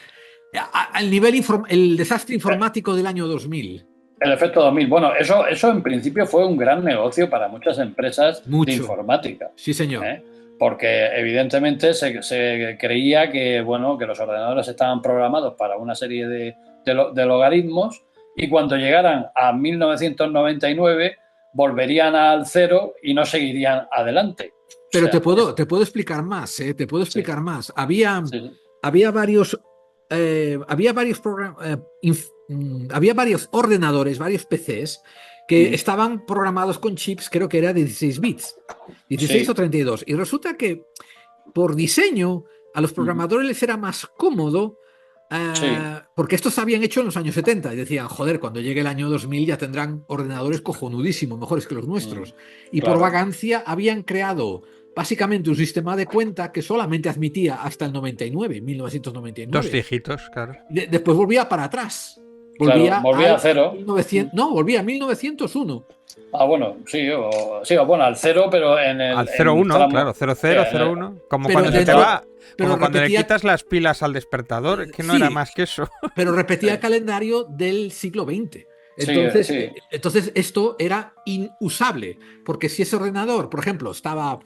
Al nivel, el desastre informático del año 2000. El efecto 2000. Bueno, eso en principio fue un gran negocio para muchas empresas de Mucho. informática. Sí, señor. Porque evidentemente se creía que, bueno, que los ordenadores estaban programados para una serie de logaritmos y cuando llegaran a 1999 volverían al cero y no seguirían adelante. Pero O sea, te puedo explicar más, ¿eh? Te puedo sí, explicar más. Había, sí, había varios, había varios ordenadores, varios PCs que estaban programados con chips, creo que era de 16 bits, 16 o sí, 32. Y resulta que por diseño a los programadores les era más cómodo sí, porque estos se habían hecho en los años 70 y decían, joder, cuando llegue el año 2000 ya tendrán ordenadores cojonudísimos, mejores que los nuestros. Y por claro. vagancia habían creado básicamente un sistema de cuenta que solamente admitía hasta el 99, 2 1999. dígitos, claro. Después volvía para atrás. Claro, Volvía volvía a al cero. 1900, no, volvía a 1901. Bueno, sí, bueno, al cero, pero Al en un 01, tramo. claro, 00, 01. Como Pero cuando se te dentro, va, pero como cuando le repetía, quitas las pilas al despertador, que no era sí, más que eso. pero repetía el Sí, calendario del siglo XX. sí, Entonces esto era inusable, porque si ese ordenador, por ejemplo, estaba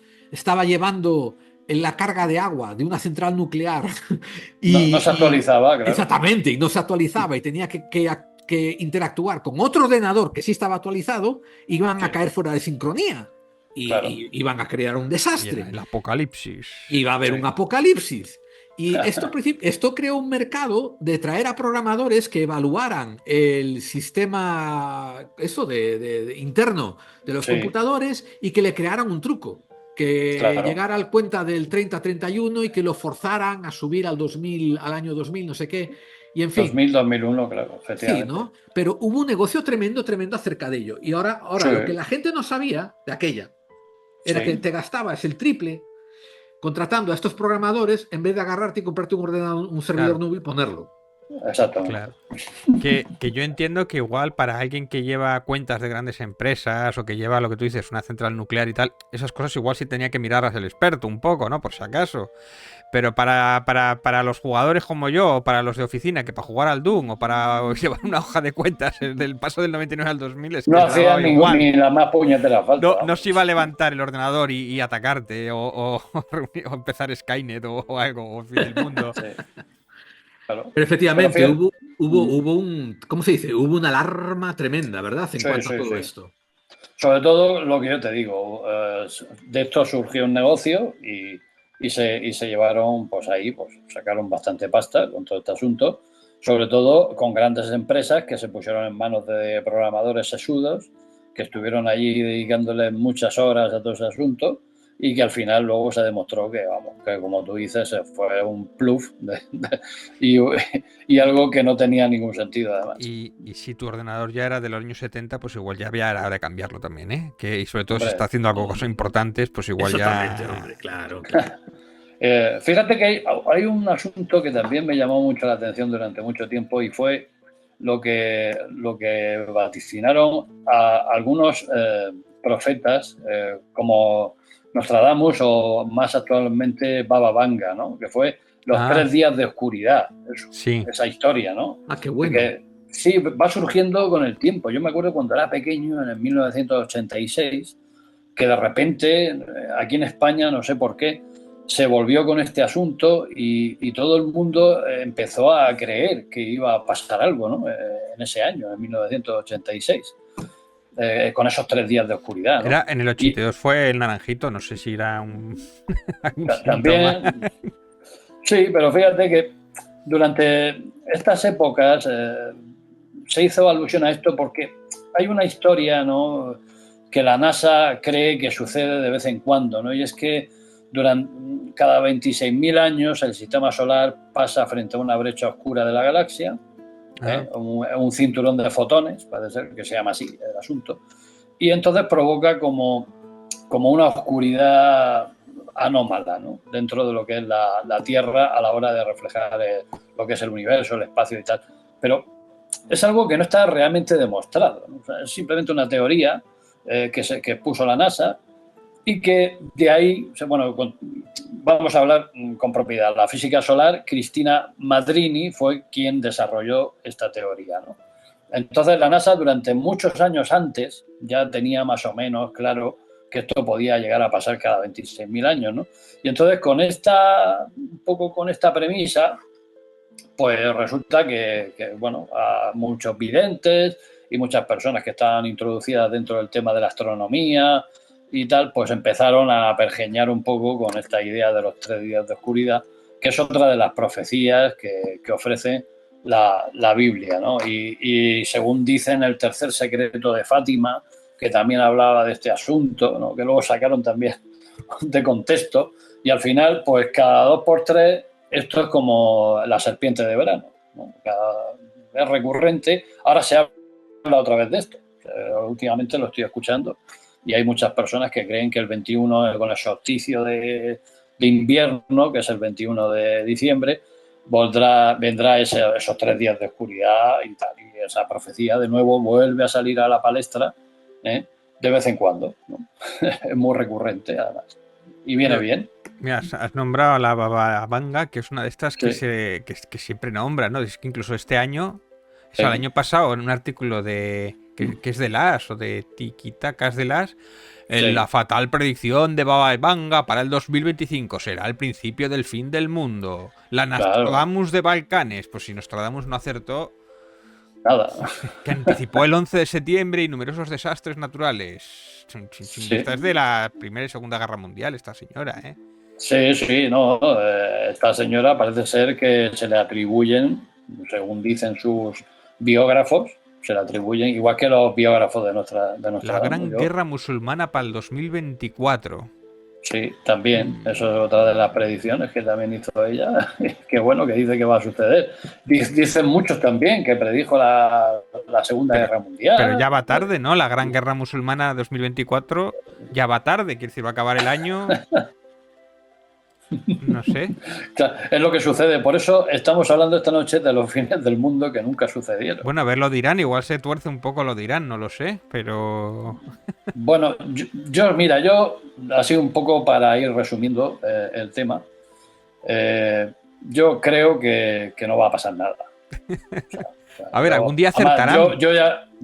llevando la carga de agua de una central nuclear no se y actualizaba, claro. exactamente, y no se actualizaba y tenía que interactuar con otro ordenador que sí estaba actualizado, iban a Sí, caer fuera de sincronía claro. y iban a crear un Y era desastre. el apocalipsis. Iba a haber un Sí, apocalipsis. Y esto creó un mercado de traer a programadores que evaluaran el sistema interno de los sí, computadores y que le crearan un truco, que claro. llegara al cuenta del 30-31 y que lo forzaran a subir al 2000, al año 2000, no sé qué. Y en fin, 2000, 2001, claro, sí, efectivamente. ¿no? Pero hubo un negocio tremendo, tremendo acerca de ello. Y ahora Sí, lo que la gente no sabía de aquella era que sí, te gastabas el triple contratando a estos programadores en vez de agarrarte y comprarte un ordenador, un servidor Claro, nube y ponerlo. exactamente. claro. Que yo entiendo que igual para alguien que lleva cuentas de grandes empresas o que lleva lo que tú dices, una central nuclear y tal, esas cosas igual sí tenía que mirarlas el experto un poco, ¿no? Por si acaso. Pero para los jugadores como yo, o para los de oficina, que para jugar al Doom o para llevar una hoja de cuentas del paso del 99 al 2000 es No que les hacían daba igual. ni la más puñetera falta, No vamos. se iba a levantar el ordenador y atacarte o empezar Skynet o algo, o fin del mundo. Sí, claro. Pero Pero efectivamente fíjate, hubo ¿cómo se dice? Hubo una alarma tremenda, ¿verdad? En sí, cuanto a sí, todo sí. esto. Sobre todo lo que yo te digo, de esto surgió un negocio y se llevaron, pues ahí, pues sacaron bastante pasta con todo este asunto, sobre todo con grandes empresas que se pusieron en manos de programadores sesudos, que estuvieron allí dedicándole muchas horas a todo ese asunto y que al final luego se demostró que, vamos, que como tú dices, fue un pluf y algo que no tenía ningún sentido además. Y si tu ordenador ya era de los años 70, pues igual ya había era hora de cambiarlo también, ¿eh? Que, y sobre todo si está Hombre, haciendo algo cosas Hombre, importantes, pues igual exactamente, hombre, ya... claro, claro. Fíjate que hay un asunto que también me llamó mucho la atención durante mucho tiempo y fue lo que vaticinaron a algunos profetas como Nostradamus o más actualmente Baba Vanga, ¿no? Que fue los Ah, 3 días de oscuridad, sí. esa historia, ¿no? Ah, qué De bueno. que sí, va surgiendo con el tiempo. Yo me acuerdo cuando era pequeño, en el 1986, que de repente aquí en España, no sé por qué, se volvió con este asunto y todo el mundo empezó a creer que iba a pasar algo, ¿no? En ese año, en 1986, con esos 3 días de oscuridad, ¿no? Era en el 82 fue el naranjito, no sé si era un síntoma. También, sí, pero fíjate que durante estas épocas se hizo alusión a esto porque hay una historia, ¿no?, que la NASA cree que sucede de vez en cuando, ¿no? Y es que durante cada 26.000 años el sistema solar pasa frente a una brecha oscura de la galaxia, un cinturón de fotones, parece ser que se llama así el asunto, y entonces provoca como una oscuridad anómala, ¿no?, dentro de lo que es la Tierra a la hora de reflejar lo que es el universo, el espacio y tal. Pero es algo que no está realmente demostrado, ¿no? O sea, es simplemente una teoría que puso la NASA y que de ahí, bueno, vamos a hablar con propiedad. La física solar, Cristina Madrini, fue quien desarrolló esta teoría, ¿no? Entonces la NASA durante muchos años antes ya tenía más o menos claro que esto podía llegar a pasar cada 26.000 años, ¿no? Y entonces un poco con esta premisa, pues resulta que bueno, a muchos videntes y muchas personas que estaban introducidas dentro del tema de la astronomía y tal, pues empezaron a pergeñar un poco con esta idea de los 3 días de oscuridad, que es otra de las profecías que ofrece la Biblia, ¿no? Y según dicen, el tercer secreto de Fátima, que también hablaba de este asunto, ¿no?, que luego sacaron también de contexto, y al final, pues cada 2 por 3, esto es como la serpiente de verano, ¿no? Es recurrente. Ahora se habla otra vez de esto. Últimamente lo estoy escuchando y hay muchas personas que creen que el 21, con el solsticio de invierno, que es el 21 de diciembre, vendrá esos 3 días de oscuridad y tal. Y esa profecía de nuevo vuelve a salir a la palestra, de vez en cuando, ¿no? Es muy recurrente, además. Y viene bien. Mira, has nombrado a la Baba Vanga, que es una de estas que, Sí. que siempre nombra, ¿no? Es que incluso este año, o sea, el año pasado, en un artículo que es de las, o de Tikitakas de las, la fatal predicción de Baba Vanga para el 2025 será el principio del fin del mundo. La Nostradamus de Balcanes, pues si Nostradamus no acertó, nada. Que anticipó el 11 de septiembre y numerosos desastres naturales. Esta es de la Primera y Segunda Guerra Mundial, esta señora, ¿eh? Sí, no. Esta señora parece ser que se le atribuyen, según dicen sus biógrafos, se le atribuyen, igual que los biógrafos de nuestra La Gran Guerra Musulmana para el 2024. Sí, también. Eso es otra de las predicciones que también hizo ella. Qué bueno, que dice que va a suceder. Dicen muchos también que predijo la Segunda Guerra Mundial. Pero ya va tarde, ¿no? La Gran Guerra Musulmana 2024 ya va tarde. Quiere decir, va a acabar el año. No sé. Claro, es lo que sucede. Por eso estamos hablando esta noche de los fines del mundo que nunca sucedieron. Bueno, a ver lo de Irán. Igual se tuerce un poco lo de Irán, no lo sé. Pero... Bueno, mira, así un poco para ir resumiendo el tema, yo creo que no va a pasar nada. A ver, algún día acertarán.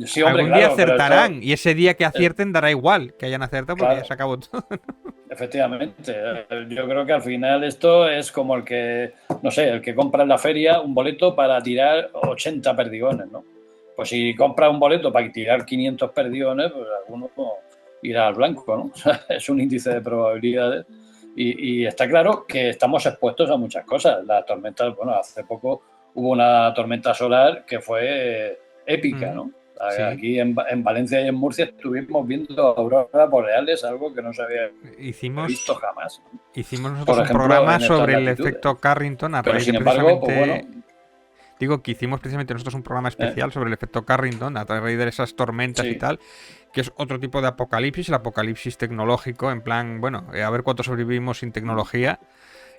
Sí, hombre, algún día acertarán. Y ese día que acierten dará igual que hayan acertado porque ya se acabó todo. Efectivamente. Yo creo que al final esto es como el que compra en la feria un boleto para tirar 80 perdigones, ¿no? Pues si compra un boleto para tirar 500 perdigones, pues alguno irá al blanco, ¿no? Es un índice de probabilidades. Y está claro que estamos expuestos a muchas cosas. Las tormentas, bueno, hace poco hubo una tormenta solar que fue épica, ¿no? Sí. Aquí en Valencia y en Murcia estuvimos viendo auroras boreales, algo que no se había visto jamás. Hicimos nosotros un programa sobre el efecto Carrington a raíz de precisamente... Pues bueno, digo que hicimos precisamente nosotros un programa especial sobre el efecto Carrington a raíz de esas tormentas y tal, que es otro tipo de apocalipsis, el apocalipsis tecnológico, en plan, bueno, a ver cuánto sobrevivimos sin tecnología.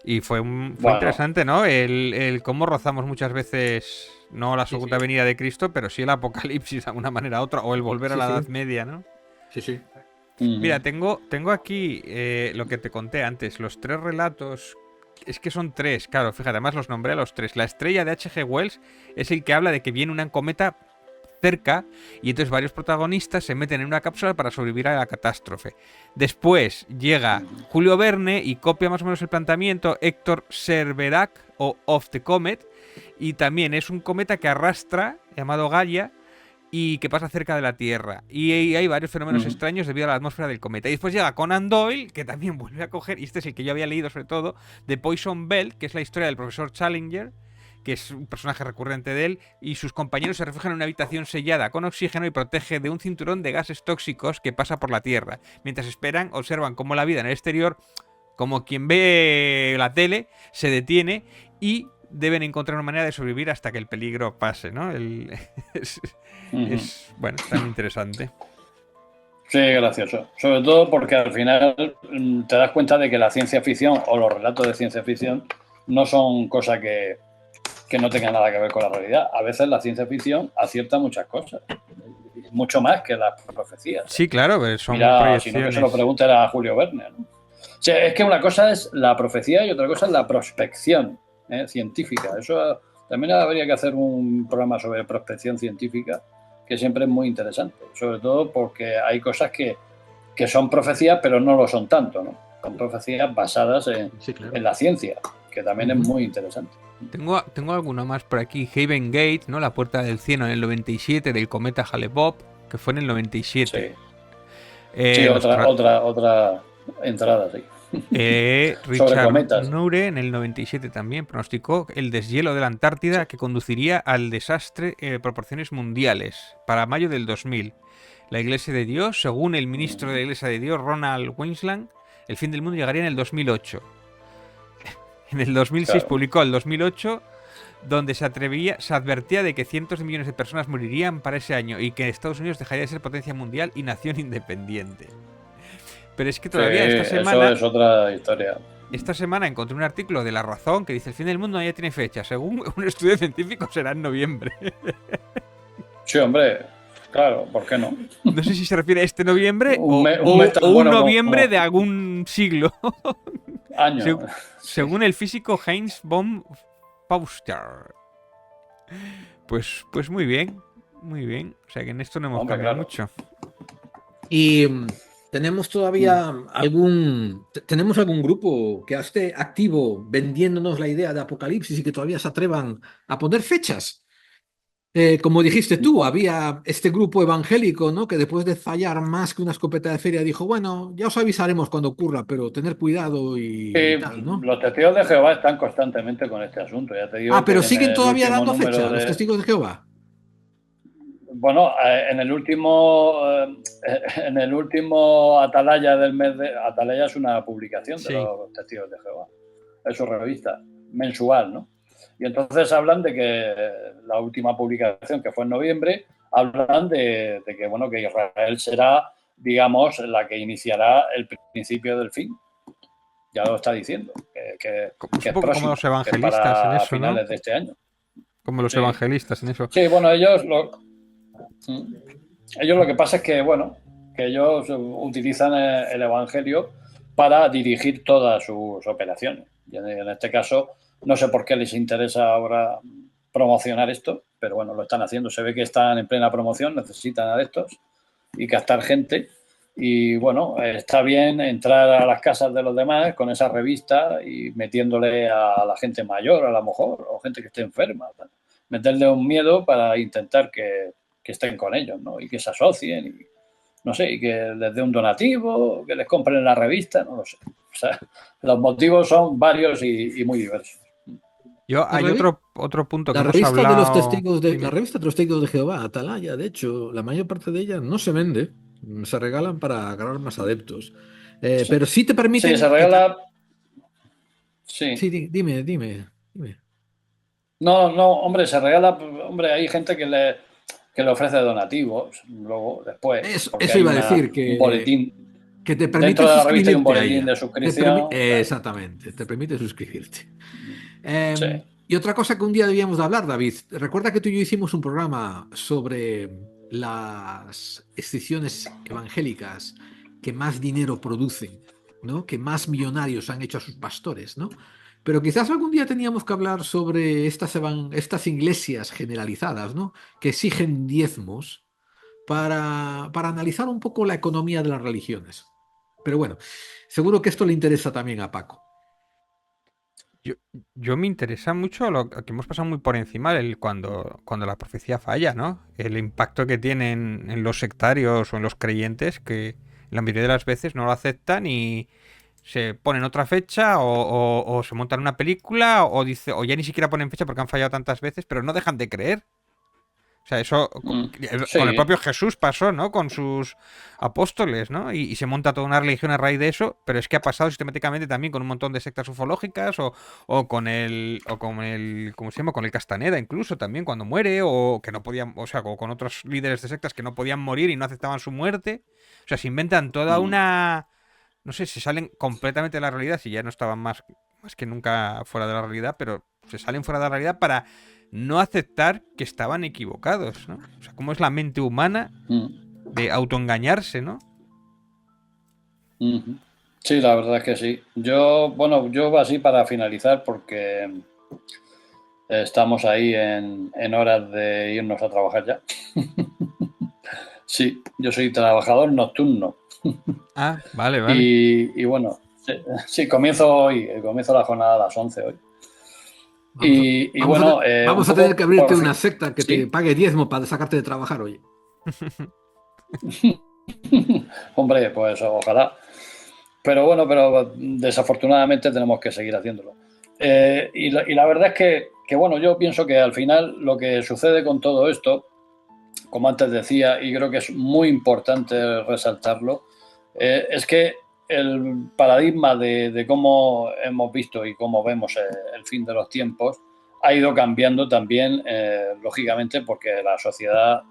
Y fue interesante, ¿no? El cómo rozamos muchas veces, no la segunda venida de Cristo, pero sí el apocalipsis de alguna manera u otra, o el volver a la Edad Media, ¿no? Sí. Mira, tengo aquí lo que te conté antes, los 3 relatos. Es que son 3, claro, fíjate, además los nombré a los 3. La estrella de H.G. Wells es el que habla de que viene una cometa cerca, y entonces varios protagonistas se meten en una cápsula para sobrevivir a la catástrofe. Después llega Julio Verne y copia más o menos el planteamiento Héctor Cerverac o Of the Comet, y también es un cometa que arrastra, llamado Gaia, y que pasa cerca de la Tierra. Y hay varios fenómenos extraños debido a la atmósfera del cometa. Y después llega Conan Doyle, que también vuelve a coger, y este es el que yo había leído sobre todo, de Poison Belt, que es la historia del profesor Challenger, que es un personaje recurrente de él, y sus compañeros se refugian en una habitación sellada con oxígeno y protege de un cinturón de gases tóxicos que pasa por la Tierra. Mientras esperan, observan cómo la vida en el exterior, como quien ve la tele, se detiene y deben encontrar una manera de sobrevivir hasta que el peligro pase, ¿no? Bueno, es tan interesante. Sí, gracioso. Sobre todo porque al final te das cuenta de que la ciencia ficción o los relatos de ciencia ficción no son cosas que no tengan nada que ver con la realidad. A veces la ciencia ficción acierta muchas cosas, mucho más que las profecías. Sí, claro, pero son proyecciones. Si no, que se lo pregunten a Julio Verne, ¿no? O sea, es que una cosa es la profecía y otra cosa es la prospección científica. Eso también habría que hacer un programa sobre prospección científica, que siempre es muy interesante, sobre todo porque hay cosas que son profecías, pero no lo son tanto, ¿no? Son profecías basadas en la ciencia, que también es muy interesante. Tengo alguno más por aquí. Haven Gate, ¿no? La puerta del cielo en el 97 del cometa Hale-Bopp, que fue en el 97. Sí, otra entrada, sí. Richard Nure en el 97 también pronosticó el deshielo de la Antártida que conduciría al desastre en proporciones mundiales para mayo del 2000. La Iglesia de Dios, según el ministro de la Iglesia de Dios, Ronald Winsland, el fin del mundo llegaría en el 2008. En el 2006 publicó el 2008, donde se advertía de que cientos de millones de personas morirían para ese año y que Estados Unidos dejaría de ser potencia mundial y nación independiente. Pero es que todavía esta semana... Eso es otra historia. Esta semana encontré un artículo de La Razón que dice: el fin del mundo ya tiene fecha. Según un estudio científico será en noviembre. Sí, hombre. Claro, ¿por qué no? No sé si se refiere a este noviembre o un noviembre de algún siglo. Año. Según el físico Heinz von Pauster. Pues muy bien. Muy bien. O sea que en esto no hemos cambiado mucho. Y... ¿tenemos todavía tenemos algún grupo que esté activo vendiéndonos la idea de Apocalipsis y que todavía se atrevan a poner fechas? Como dijiste tú, había este grupo evangélico, ¿no? Que después de fallar más que una escopeta de feria dijo, bueno, ya os avisaremos cuando ocurra, pero tener cuidado y tal, ¿no? Los testigos de Jehová están constantemente con este asunto, ya te digo. Pero siguen todavía dando fecha los testigos de Jehová. Bueno, en el último Atalaya del mes de... Atalaya es una publicación de los testigos de Jehová. Es su revista mensual, ¿no? Y entonces hablan de que la última publicación, que fue en noviembre, hablan de que, bueno, que Israel será, digamos, la que iniciará el principio del fin. Ya lo está diciendo. Que es próximo, como los evangelistas en eso, finales, ¿no? de este año. Como los evangelistas en eso. Sí, bueno, ellos lo que pasa es que, bueno, que ellos utilizan el Evangelio para dirigir todas sus operaciones. Y en este caso, no sé por qué les interesa ahora promocionar esto, pero bueno, lo están haciendo. Se ve que están en plena promoción, necesitan adeptos y captar gente. Y bueno, está bien entrar a las casas de los demás con esa revista y metiéndole a la gente mayor, a lo mejor, o gente que esté enferma. Meterle un miedo para intentar que estén con ellos, ¿no? Y que se asocien, y no sé, y que les dé un donativo, que les compren la revista, no lo sé. O sea, los motivos son varios y muy diversos. Hay otro punto que la hemos revista hablado... de los testigos la revista de los testigos de Jehová, Atalaya, de hecho, la mayor parte de ellas no se vende, se regalan para ganar más adeptos. Pero sí te permiten... Sí, se regala... Sí, dime. No, hombre, se regala... Hombre, hay gente que le ofrece donativos, luego, después. Eso iba a decir, que... un boletín. Que te permite dentro de la revista hay un suscribirte boletín de suscripción. Exactamente, te permite suscribirte. Sí. Y otra cosa que un día debíamos de hablar, David, recuerda que tú y yo hicimos un programa sobre las escisiones evangélicas que más dinero producen, ¿no? Que más millonarios han hecho a sus pastores, ¿no? Pero quizás algún día teníamos que hablar sobre estas iglesias generalizadas, ¿no? Que exigen diezmos para analizar un poco la economía de las religiones. Pero bueno, seguro que esto le interesa también a Paco. Yo, yo me interesa mucho lo que hemos pasado muy por encima cuando la profecía falla, ¿no? El impacto que tiene en los sectarios o en los creyentes que la mayoría de las veces no lo aceptan y se ponen otra fecha o se montan una película o ya ni siquiera ponen fecha porque han fallado tantas veces, pero no dejan de creer. O sea, eso con el Sí. propio Jesús pasó, ¿no? Con sus apóstoles, ¿no? Y se monta toda una religión a raíz de eso, pero es que ha pasado sistemáticamente también con un montón de sectas ufológicas o con el, ¿cómo se llama? Con el Castaneda incluso también cuando muere o que no podían, o sea, o con otros líderes de sectas que no podían morir y no aceptaban su muerte. O sea, se inventan toda Mm, una, no sé, se salen completamente de la realidad, si ya no estaban más que nunca fuera de la realidad, pero se salen fuera de la realidad para no aceptar que estaban equivocados, ¿no? O sea, cómo es la mente humana mm, de autoengañarse, ¿no? ujú. Sí, la verdad es que sí. Yo así para finalizar, porque estamos ahí en horas de irnos a trabajar ya. Sí, yo soy trabajador nocturno. Ah, vale, vale. Y bueno, sí, sí, comienzo la jornada a las 11 hoy. Vamos a, Y vamos a, te- bueno, un vamos a tener poco que abrirte por una fin, secta que te sí. pague diezmo para sacarte de trabajar, oye. Hombre, pues ojalá. Pero bueno, pero desafortunadamente tenemos que seguir haciéndolo. Y la verdad es que, bueno, yo pienso que al final lo que sucede con todo esto, como antes decía, y creo que es muy importante resaltarlo, es que el paradigma de cómo hemos visto y cómo vemos el fin de los tiempos ha ido cambiando también, lógicamente, porque la sociedad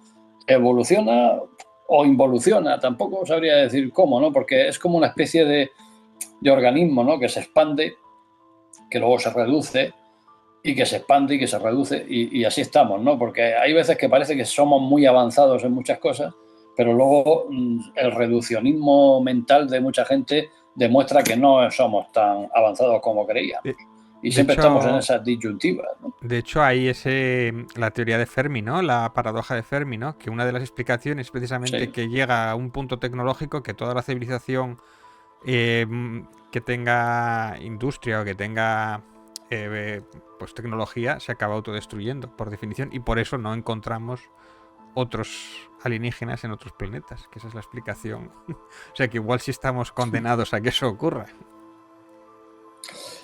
evoluciona o involuciona, tampoco sabría decir cómo, ¿no? Porque es como una especie de organismo, ¿no? Que se expande, que luego se reduce y que se expande y que se reduce y así estamos, ¿no? Porque hay veces que parece que somos muy avanzados en muchas cosas, pero luego el reduccionismo mental de mucha gente demuestra que no somos tan avanzados como creíamos. De, Y de siempre estamos en hecho, esas disyuntivas, ¿no? de hecho hay la teoría de Fermi, ¿no? La paradoja de Fermi, ¿no? Que una de las explicaciones es precisamente Sí. que llega a un punto tecnológico que toda la civilización eh, que tenga industria o que tenga pues tecnología se acaba autodestruyendo por definición y por eso no encontramos otros alienígenas en otros planetas, que esa es la explicación. O sea que igual sí estamos condenados a que eso ocurra.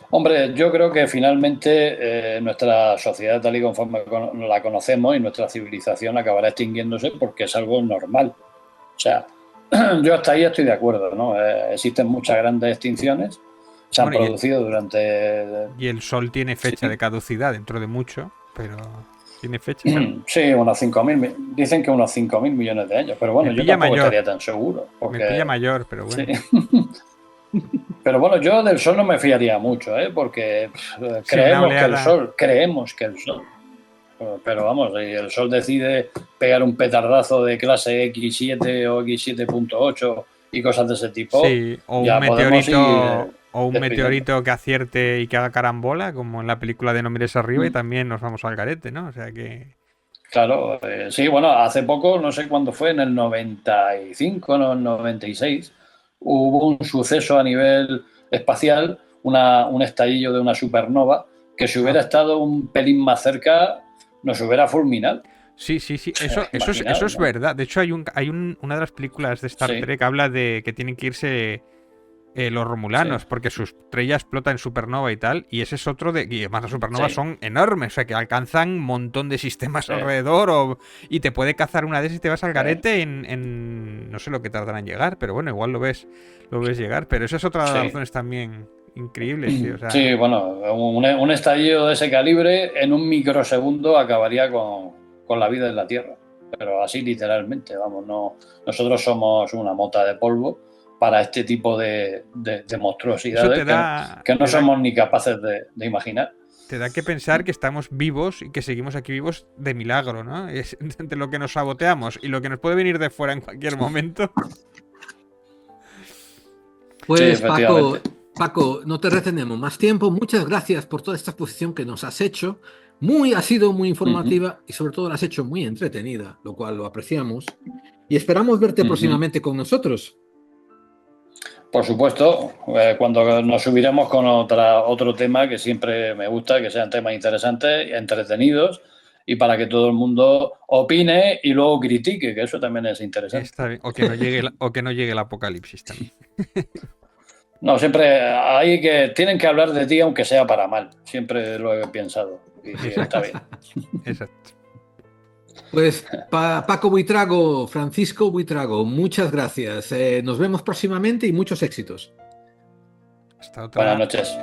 Hombre, yo creo que finalmente nuestra sociedad tal y conforme la conocemos y nuestra civilización acabará extinguiéndose porque es algo normal. O sea, yo hasta ahí estoy de acuerdo, ¿no? Existen muchas grandes extinciones, se han Bueno, producido durante... y el Sol tiene Sí, fecha de caducidad dentro de mucho, pero tiene fecha, pero sí, unos 5.000, dicen que unos 5.000 millones de años, pero me bueno, yo pilla tampoco mayor, estaría tan seguro, me pilla porque mayor, pero sí. bueno. Pero bueno, yo del Sol no me fiaría mucho, ¿eh? Porque Sí, una oleada. creemos que el Sol, pero vamos, si el Sol decide pegar un petardazo de clase X7 o X7.8 y cosas de ese tipo, Sí, o un ya podemos ir meteorito o un despidiendo. meteorito que acierte y que haga carambola, como en la película de No mires arriba, y también nos vamos al garete, ¿no? O sea que Claro, sí, bueno, hace poco, no sé cuándo fue, en el 95, no, en el 96, hubo un suceso a nivel espacial, un estallido de una supernova, que si ah, hubiera estado un pelín más cerca, nos hubiera fulminado. sí, sí, sí, eso Imaginaos, es ¿no? verdad. De hecho, una de las películas de Star Sí, Trek habla de que tienen que irse los sí, romulanos, porque su estrella explota en supernova y tal, y ese es otro de... Y además las supernovas sí, son enormes, o sea que alcanzan un montón de sistemas sí, alrededor, y te puede cazar una de esas y te vas al sí, garete no sé lo que tardará en llegar, pero bueno, igual lo ves llegar. Pero esa es otra de las sí. razones también increíbles, tío. O Sí, sea, bueno, un estallido de ese calibre en un microsegundo acabaría con la vida en la Tierra. Pero así literalmente, vamos, no, nosotros somos una mota de polvo para este tipo de eso monstruosidades te da, que no te da, somos ni capaces de imaginar. te da que pensar que estamos vivos y que seguimos aquí vivos de milagro, ¿no? Es entre lo que nos saboteamos y lo que nos puede venir de fuera en cualquier momento. Sí, Pues Paco, efectivamente. Paco, no te retenemos más tiempo. Muchas gracias por toda esta exposición que nos has hecho. Ha sido muy informativa y sobre todo la has hecho muy entretenida, lo cual lo apreciamos. Y esperamos verte próximamente con nosotros. Por supuesto, cuando nos subiremos con otro tema que siempre me gusta, que sean temas interesantes, entretenidos, y para que todo el mundo opine y luego critique, que eso también es interesante. Está bien. O que no llegue el apocalipsis también. No, siempre tienen que hablar de ti aunque sea para mal. Siempre lo he pensado. Y está bien. Exacto. Pues Paco Buitrago, Francisco Buitrago, muchas gracias. Nos vemos próximamente y muchos éxitos. Hasta otra. Buenas noches.